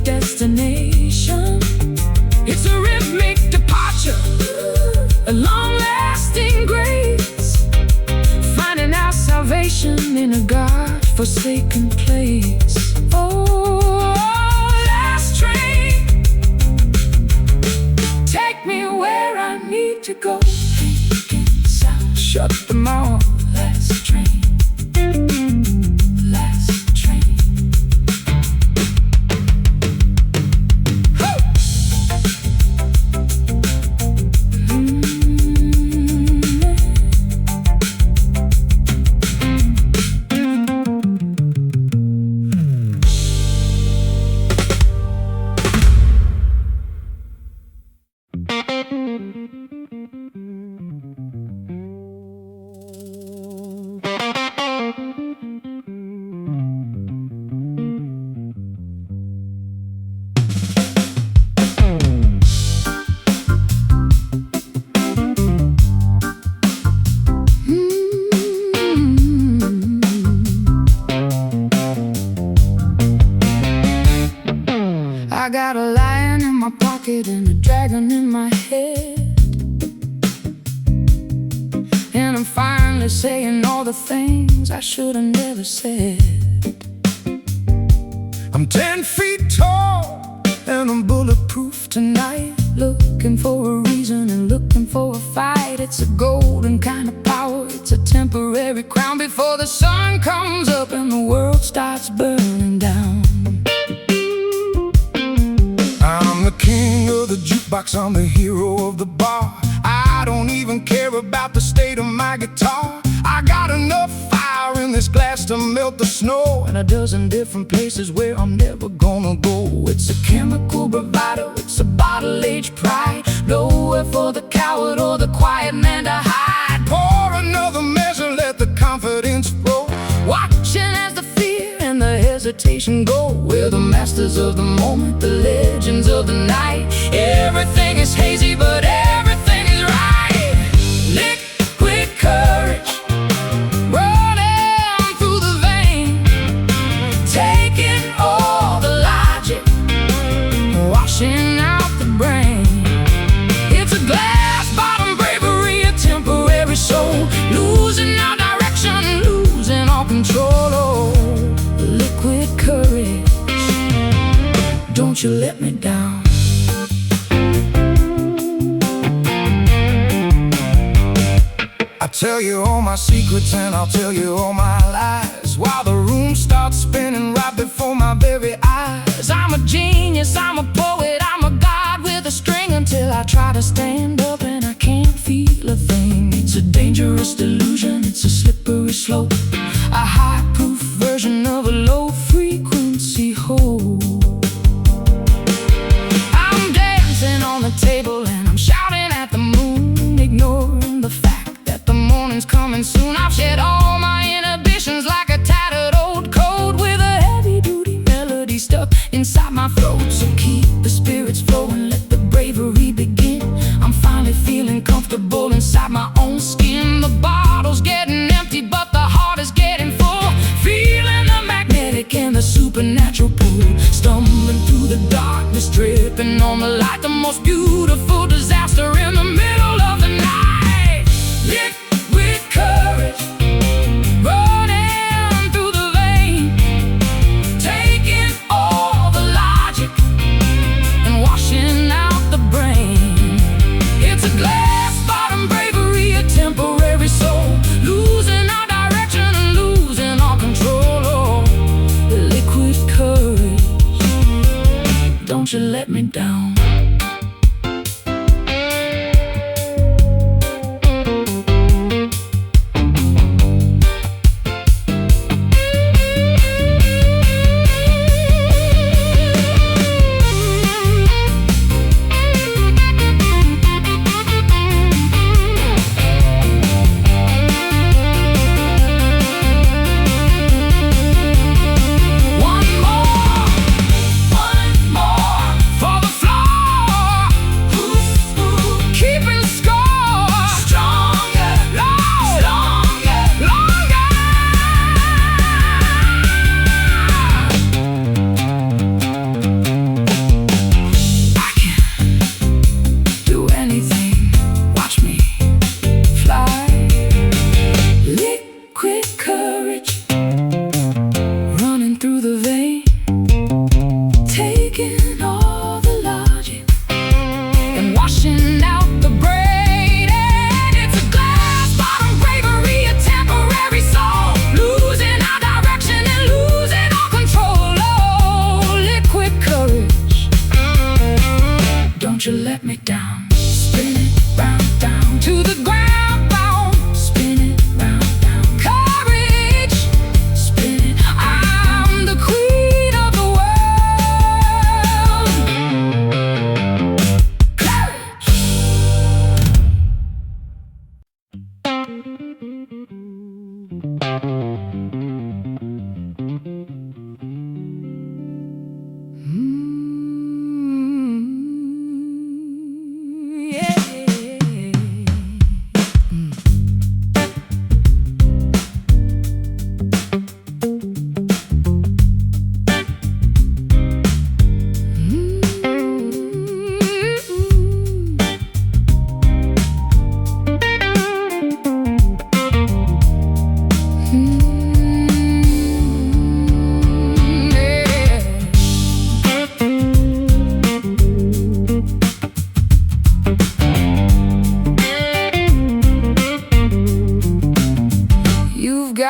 Destination. It's a rhythmic departure, a long-lasting grace, finding our salvation in a God-forsaken place. Oh, last train, take me where I need to go. shut them all. Last train. Last train. I'm finally saying all the things I should have never said. I'm 10 feet tall and I'm bulletproof tonight. Looking for a reason and looking for a fight. It's a golden kind of power, it's a temporary crown before the sun comes up and the world starts burning down. I'm the king of the jukebox, I'm the hero of the bar. I don't even care about the state of my guitar. I got enough fire in this glass to melt the snow, and a dozen different places where I'm never gonna go. It's a chemical bravado, it's a bottle-aged pride. Nowhere for the coward or the quiet man to hide. Pour another measure, let the confidence flow. Watching as the fear and the hesitation go. We're the masters of the moment, the legends of the night. Everything is hazy, but everything is right. Liquid courage running through the vein, taking all the logic, washing out the brain. It's a glass bottom bravery, a temporary soul, losing our direction, losing all control. Oh, liquid courage, don't you let me down. I tell you all my secrets and I'll tell you all my lies, while the room starts spinning right before my very eyes. I'm a genius, I'm a poet, I'm a god with a string, until I try to stand up and I can't feel a thing. It's a dangerous delusion, it's a slippery slope, a high-proof version of a low-frequency hope. I'm dancing on the table and I'm shouting at the moon, ignoring the fact that the morning's coming soon. I've shed all my inhibitions like a tattered old coat, with a heavy-duty melody stuck inside my throat. So keep the spirits flowing, let the bravery begin. I'm finally feeling comfortable inside my own skin. The bottle's getting empty, but the heart is getting full, feeling the magnetic and the supernatural pull. Stumbling through the darkness, tripping on the light, the most beautiful disaster in the middle of the night. Liquid courage running through the vein, taking all the logic and washing out the brain. It's a glass bottom bravery, a temporary soul, losing our direction and losing our control. Oh, liquid courage, don't you let me down. One more for the fly.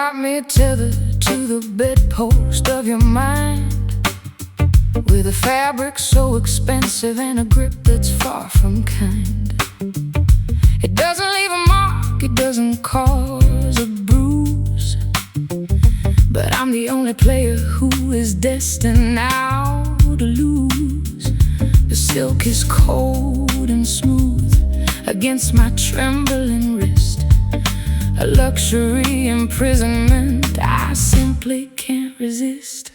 got me tethered to the bedpost of your mind, with a fabric so expensive and a grip that's far from kind. It doesn't leave a mark, it doesn't cause a bruise, but I'm the only player who is destined now to lose. The silk is cold and smooth against my trembling wrist, a luxury imprisonment I simply can't resist.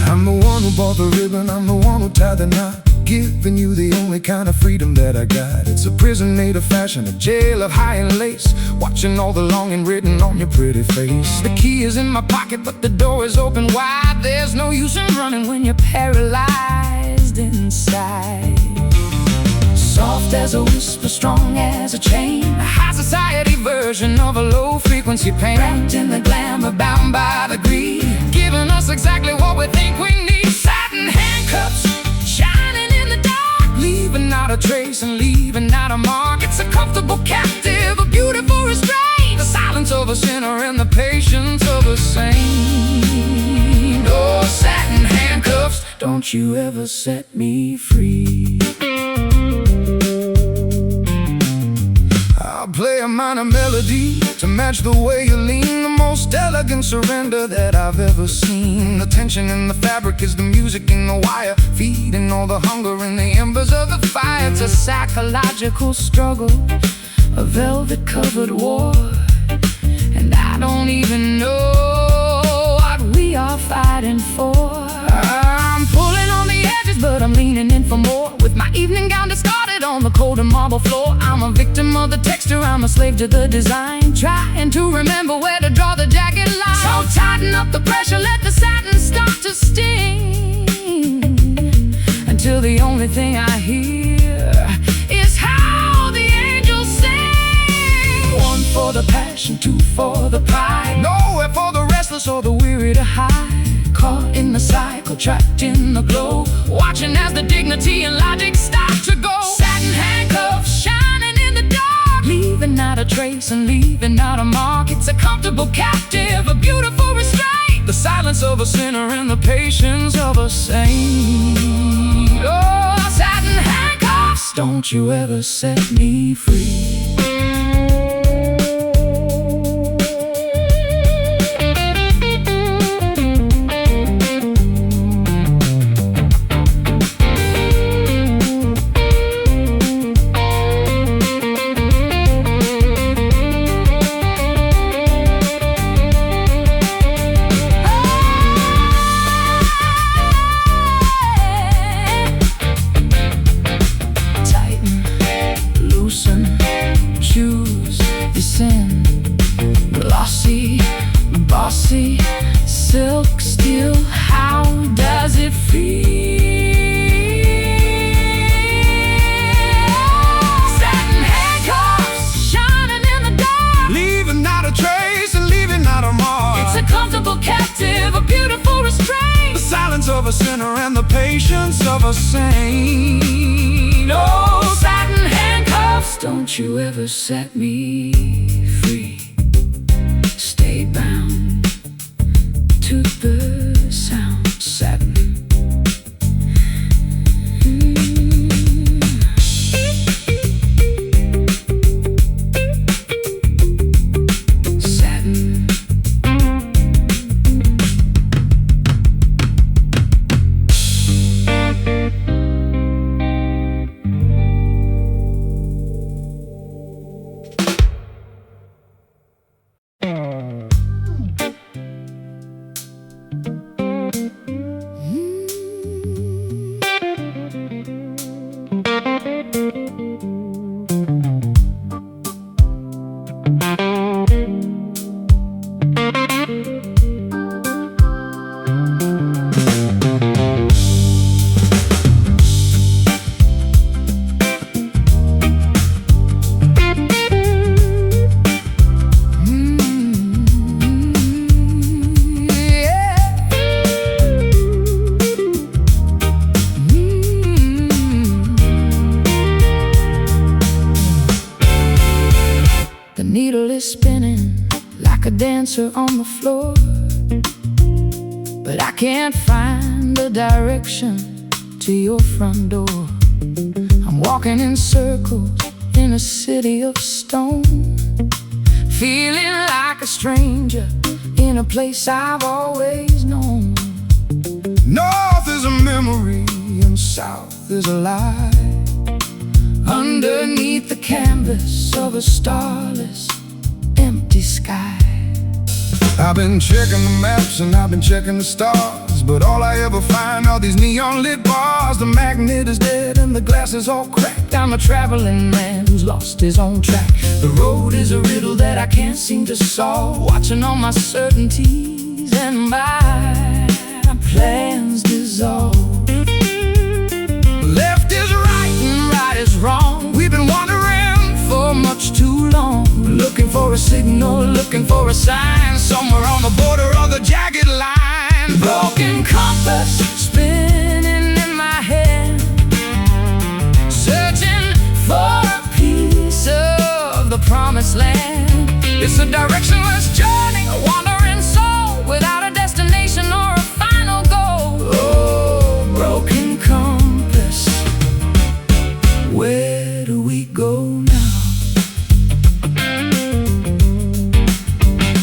I'm the one who bought the ribbon, I'm the one who tied the knot, giving you the only kind of freedom that I got. It's a prison made of fashion, a jail of high and lace, watching all the longing written on your pretty face. The key is in my pocket, but the door is open wide. There's no use in running when you're paralyzed inside. Soft as a whisper, strong as a chain, a high society version of a low-frequency pain. Wrapped in the glamour, bound by the greed, giving us exactly what we think we need. Satin handcuffs, shining in the dark, leaving out a trace and leaving out a mark. It's a comfortable captive, a beautiful restraint, the silence of a sinner and the patience of a saint. Oh, satin handcuffs, don't you ever set me free. I'll play a minor melody to match the way you lean, the most elegant surrender that I've ever seen. The tension in the fabric is the music in the wire, feeding all the hunger in the embers of the fire. It's a psychological struggle, a velvet-covered war, and I don't even know what we are fighting for. I'm pulling on the edges, but I'm leaning in for more, with my evening gown discarded on the cold and marble floor. I'm a victim of the texture, I'm a slave to the design, trying to remember where to draw the jagged line. So tighten up the pressure, let the satin start to sting, until the only thing I hear is how the angels sing. One for the passion, two for the pride, nowhere for the restless or the weary to hide. Caught in the cycle, trapped in the glow, watching as the dignity and logic start to go. Satin handcuffs, shining in the dark, leaving out a trace and leaving out a mark. It's a comfortable captive, a beautiful restraint, the silence of a sinner and the patience of a saint. Oh, satin handcuffs, don't you ever set me free. Bossy, silk, steel, how does it feel? Satin handcuffs, shining in the dark, leaving out a trace and leaving out a mark. It's a comfortable captive, a beautiful restraint, the silence of a sinner and the patience of a saint. Oh, satin handcuffs, don't you ever set me free. Stay bound to the sound, satin. Satin. The needle is spinning like like a dancer on the floor, but I can't find the direction to your front door. I'm walking in circles in a city of stone, feeling like a stranger in a place I've always known. North is a memory and south is a lie, Underneath the canvas of a starless, empty sky. I've been checking the maps and I've been checking the stars, but all I ever find are these neon lit bars. The magnet is dead and the glass is all cracked. I'm a traveling man who's lost his own track. The road is a riddle that I can't seem to solve, watching all my certainties and my plans dissolve. Left is right And right is wrong. We've been wandering For much too long, looking for a signal, looking for a sign, somewhere on the border of the jagged line. broken compass spinning in my head, searching for a piece of the promised land. It's a directionless journey, A wandering soul without a destination or a final goal. oh, Broken compass, where do we go now?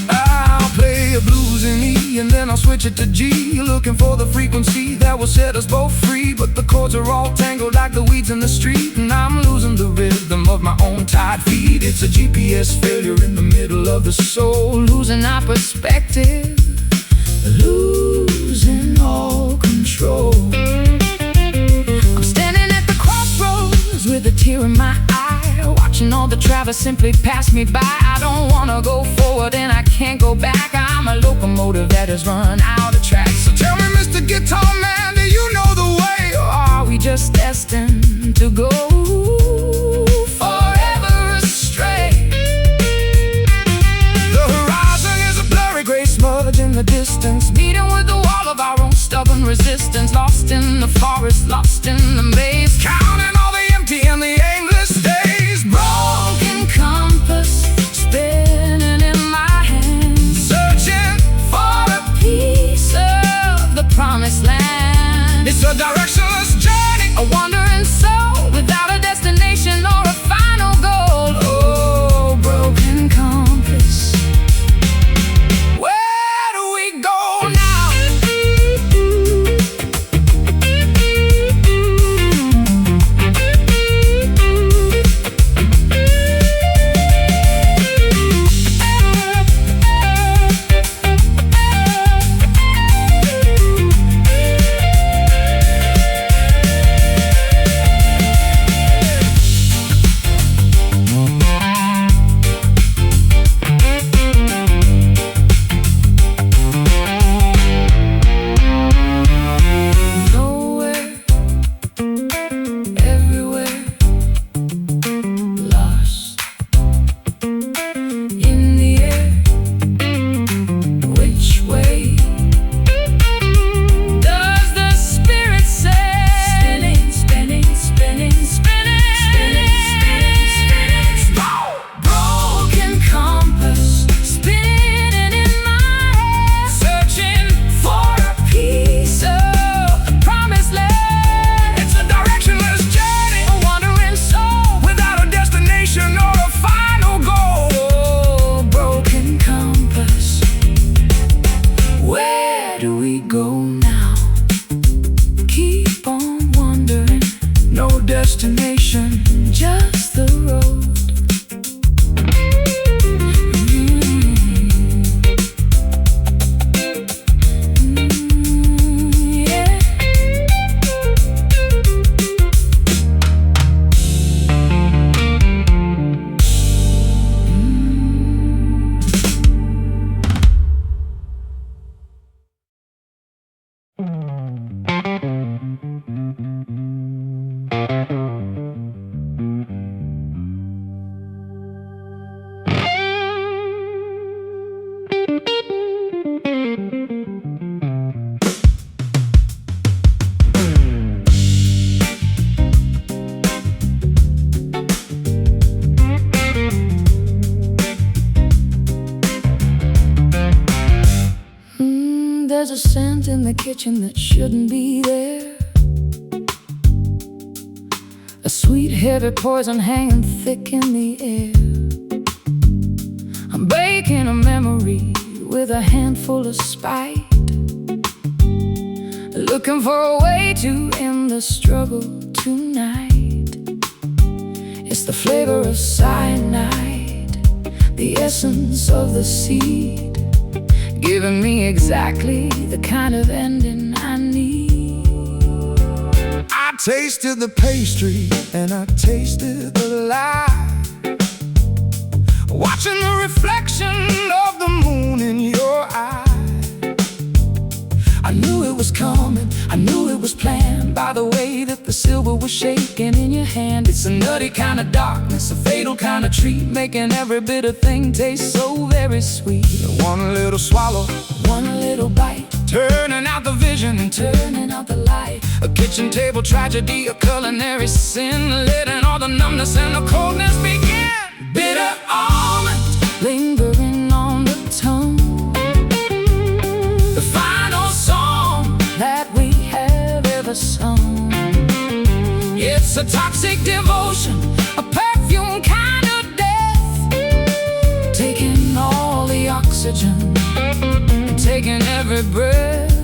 I'll play a blues in E and then I'll switch it to G, looking for the frequency that will set us both free. But the chords are all tangled like the weeds in the street, and I'm losing the rhythm of my own tired feet. It's a GPS failure in the middle of the soul, Losing our perspective, losing all control. I'm standing at the crossroads with a tear in my eye, watching all the travelers simply pass me by. I don't wanna go forward and I can't go back. I'm a locomotive that has run out of tracks. so tell me, Mr. Guitar Man, do you know the way? Or are we just destined to go forever astray? The horizon is a blurry gray smudge in the distance, Meeting with the wall of our own stubborn resistance, lost in the forest, lost in the maze, counting all the empty and the aimless days. broken compass spinning in my hands, Searching, for a piece of the promised land. it's a directionless journey, A wandering soul without a destination or a final goal. Oh, broken compass, where do we go now? in the kitchen that shouldn't be there. A sweet heavy poison hanging thick in the air. I'm baking a memory with a handful of spite, looking for a way to end the struggle tonight. It's the flavor of cyanide, the essence of the seed, giving me exactly the kind of ending I need. I tasted the pastry and I tasted the lie, watching the reflection of the moon in your eye. I knew it was coming, I knew it was planned, by the way that the silver was shaking in your hand. It's a nutty kind of darkness, a fatal kind of treat, making every bitter thing taste so very sweet. One little swallow, one little bite, turning out the vision and turning out the light. A kitchen table tragedy, a culinary sin, letting all the numbness and the coldness begin. Bitter almond, lingering on the tongue, the final song that we have ever sung. It's a toxic devotion, a perfume kind of death, taking all the oxygen, taking every breath.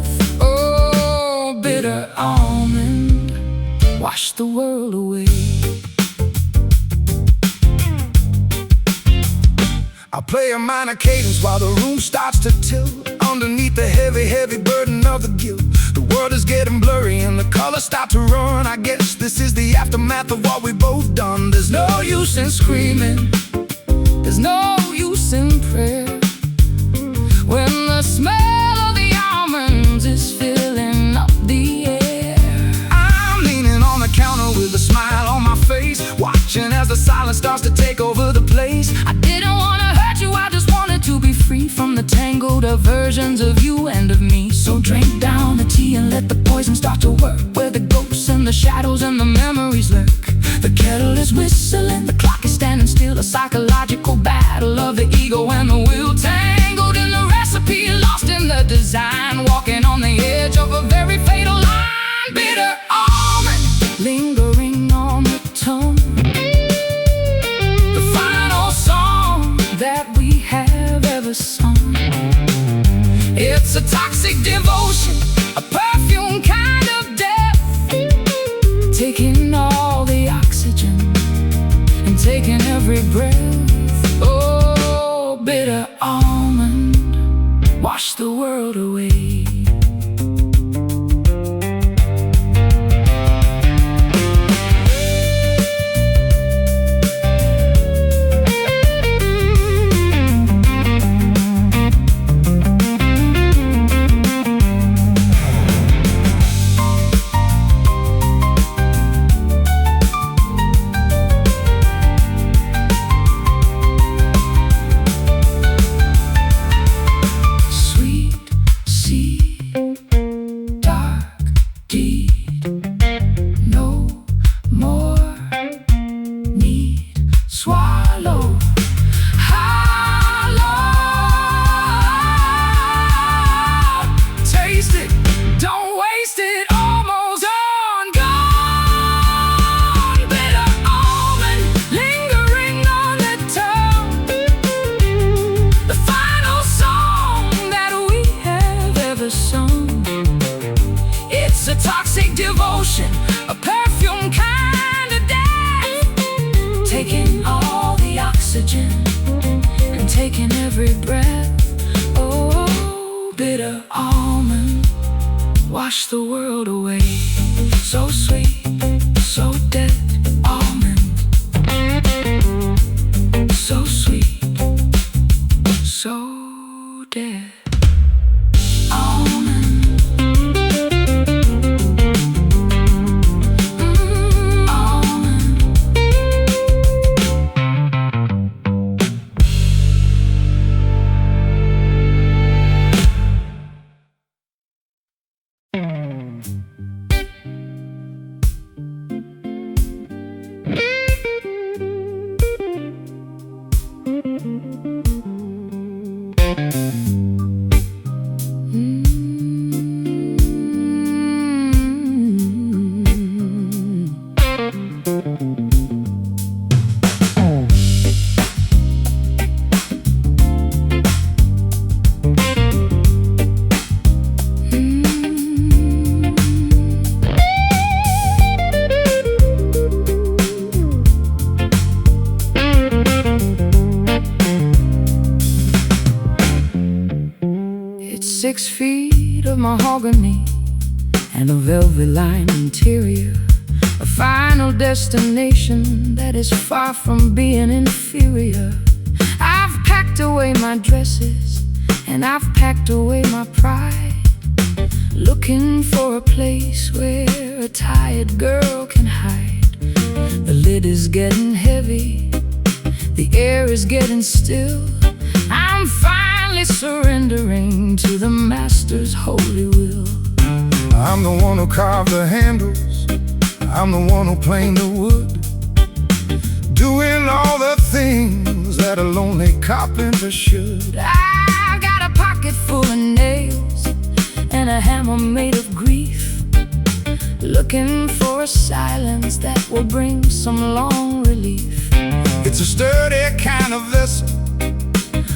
Oh, bitter almond, wash the world away. I play a minor cadence while the room starts to tilt underneath the heavy, heavy burden of the guilt. The world is getting blurry and the colors start to run. I guess this is the aftermath of what we've both done. There's no use in screaming, there's no use in prayer, when the smell of the almonds is filling up the air. I'm leaning on the counter with a smile on my face, watching as the silence starts to take over the place. I didn't want to hurt you, I just wanted to be free from the tangled versions of you and of me. So drink down the tea and let the poison start to work, where the ghosts and the shadows and the memories lurk. The kettle is whistling, the clock is standing still, a psychological battle of the ego and the will, tangled in the recipe, lost in the design, walking on the edge of a very fatal line. Bitter almond, lingering on the tongue, the final song that we have ever sung. It's a toxic devotion, a perfume kind of death, taking all the oxygen and taking every breath. Oh, bitter almond, wash the world away. It's a toxic devotion, a perfume kind of death, taking all the oxygen and taking every breath. Oh, bitter almond, wash the world away. So sweet, so dead almond, so sweet, so dead almond. 6 feet of mahogany and a velvet-lined interior, a final destination that is far from being inferior. I've packed away my dresses and I've packed away my pride, looking for a place where a tired girl can hide. The lid is getting heavy, the air is getting still. I'm finally surrendering to the master's holy will. I'm the one who carved the handles, I'm the one who planed the wood, doing all the things that a lonely carpenter should. I've got a pocket full of nails and a hammer made of grief, looking for a silence that will bring some long relief. It's a sturdy kind of vessel,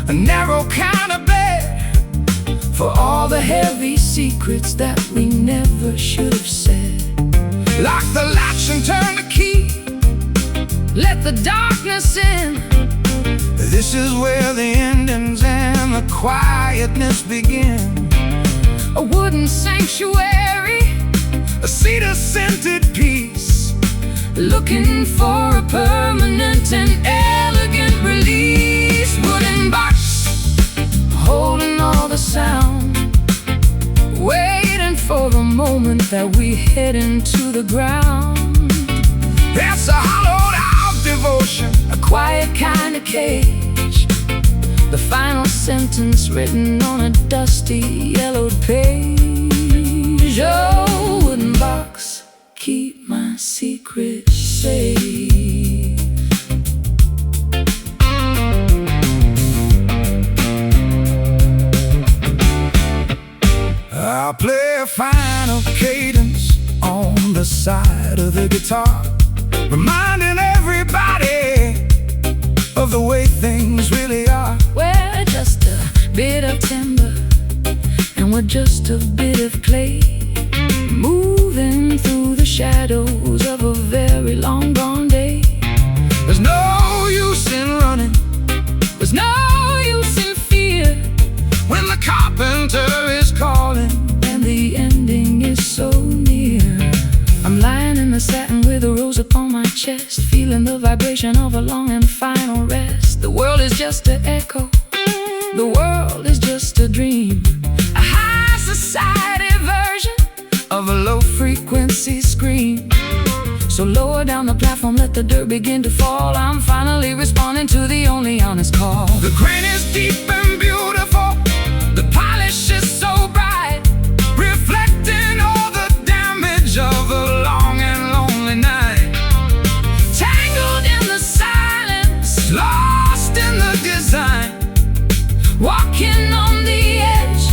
a narrow kind of bed, for all the heavy secrets that we never should have said. Lock the latch and turn the key, let the darkness in. This is where the endings and the quietness begin. A wooden sanctuary, a cedar-scented peace, looking for a permanent and elegant release. Wooden box, holding all the sound, waiting for the moment that we head into the ground. It's a hollowed-out devotion, a quiet kind of cage, the final sentence written on a dusty yellowed page. Oh, wooden box, keep my secret safe. I'll play a final cadence on the side of the guitar, reminding everybody of the way things really are. We're just a bit of timber and we're just a bit of clay, moving through the shadows of a very long gone day. There's no use in running, There's no use in fear when the carpenter is calling and the ending is so near. I'm lying in the satin with a rose upon my chest, feeling the vibration of a long and final rest. The world is just an echo, the world is just a dream, a high society version of a low-frequency scream. So lower down the platform, let the dirt begin to fall. I'm finally responding to the only honest call. The grain is deep and beautiful, the polish is so bright, reflecting all the damage of a long and lonely night. Tangled in the silence, Lost in the design, walking on the edge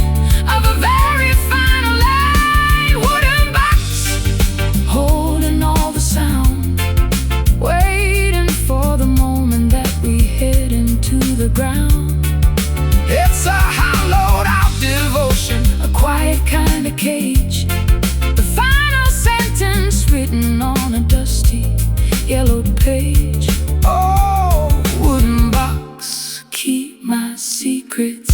of a very final line. Wooden box, holding all the sound, waiting for the moment that we head into the ground. it's a hollowed-out devotion, A quiet kind of cage, the final sentence written on a dusty yellowed page. oh, Wooden box, keep my secret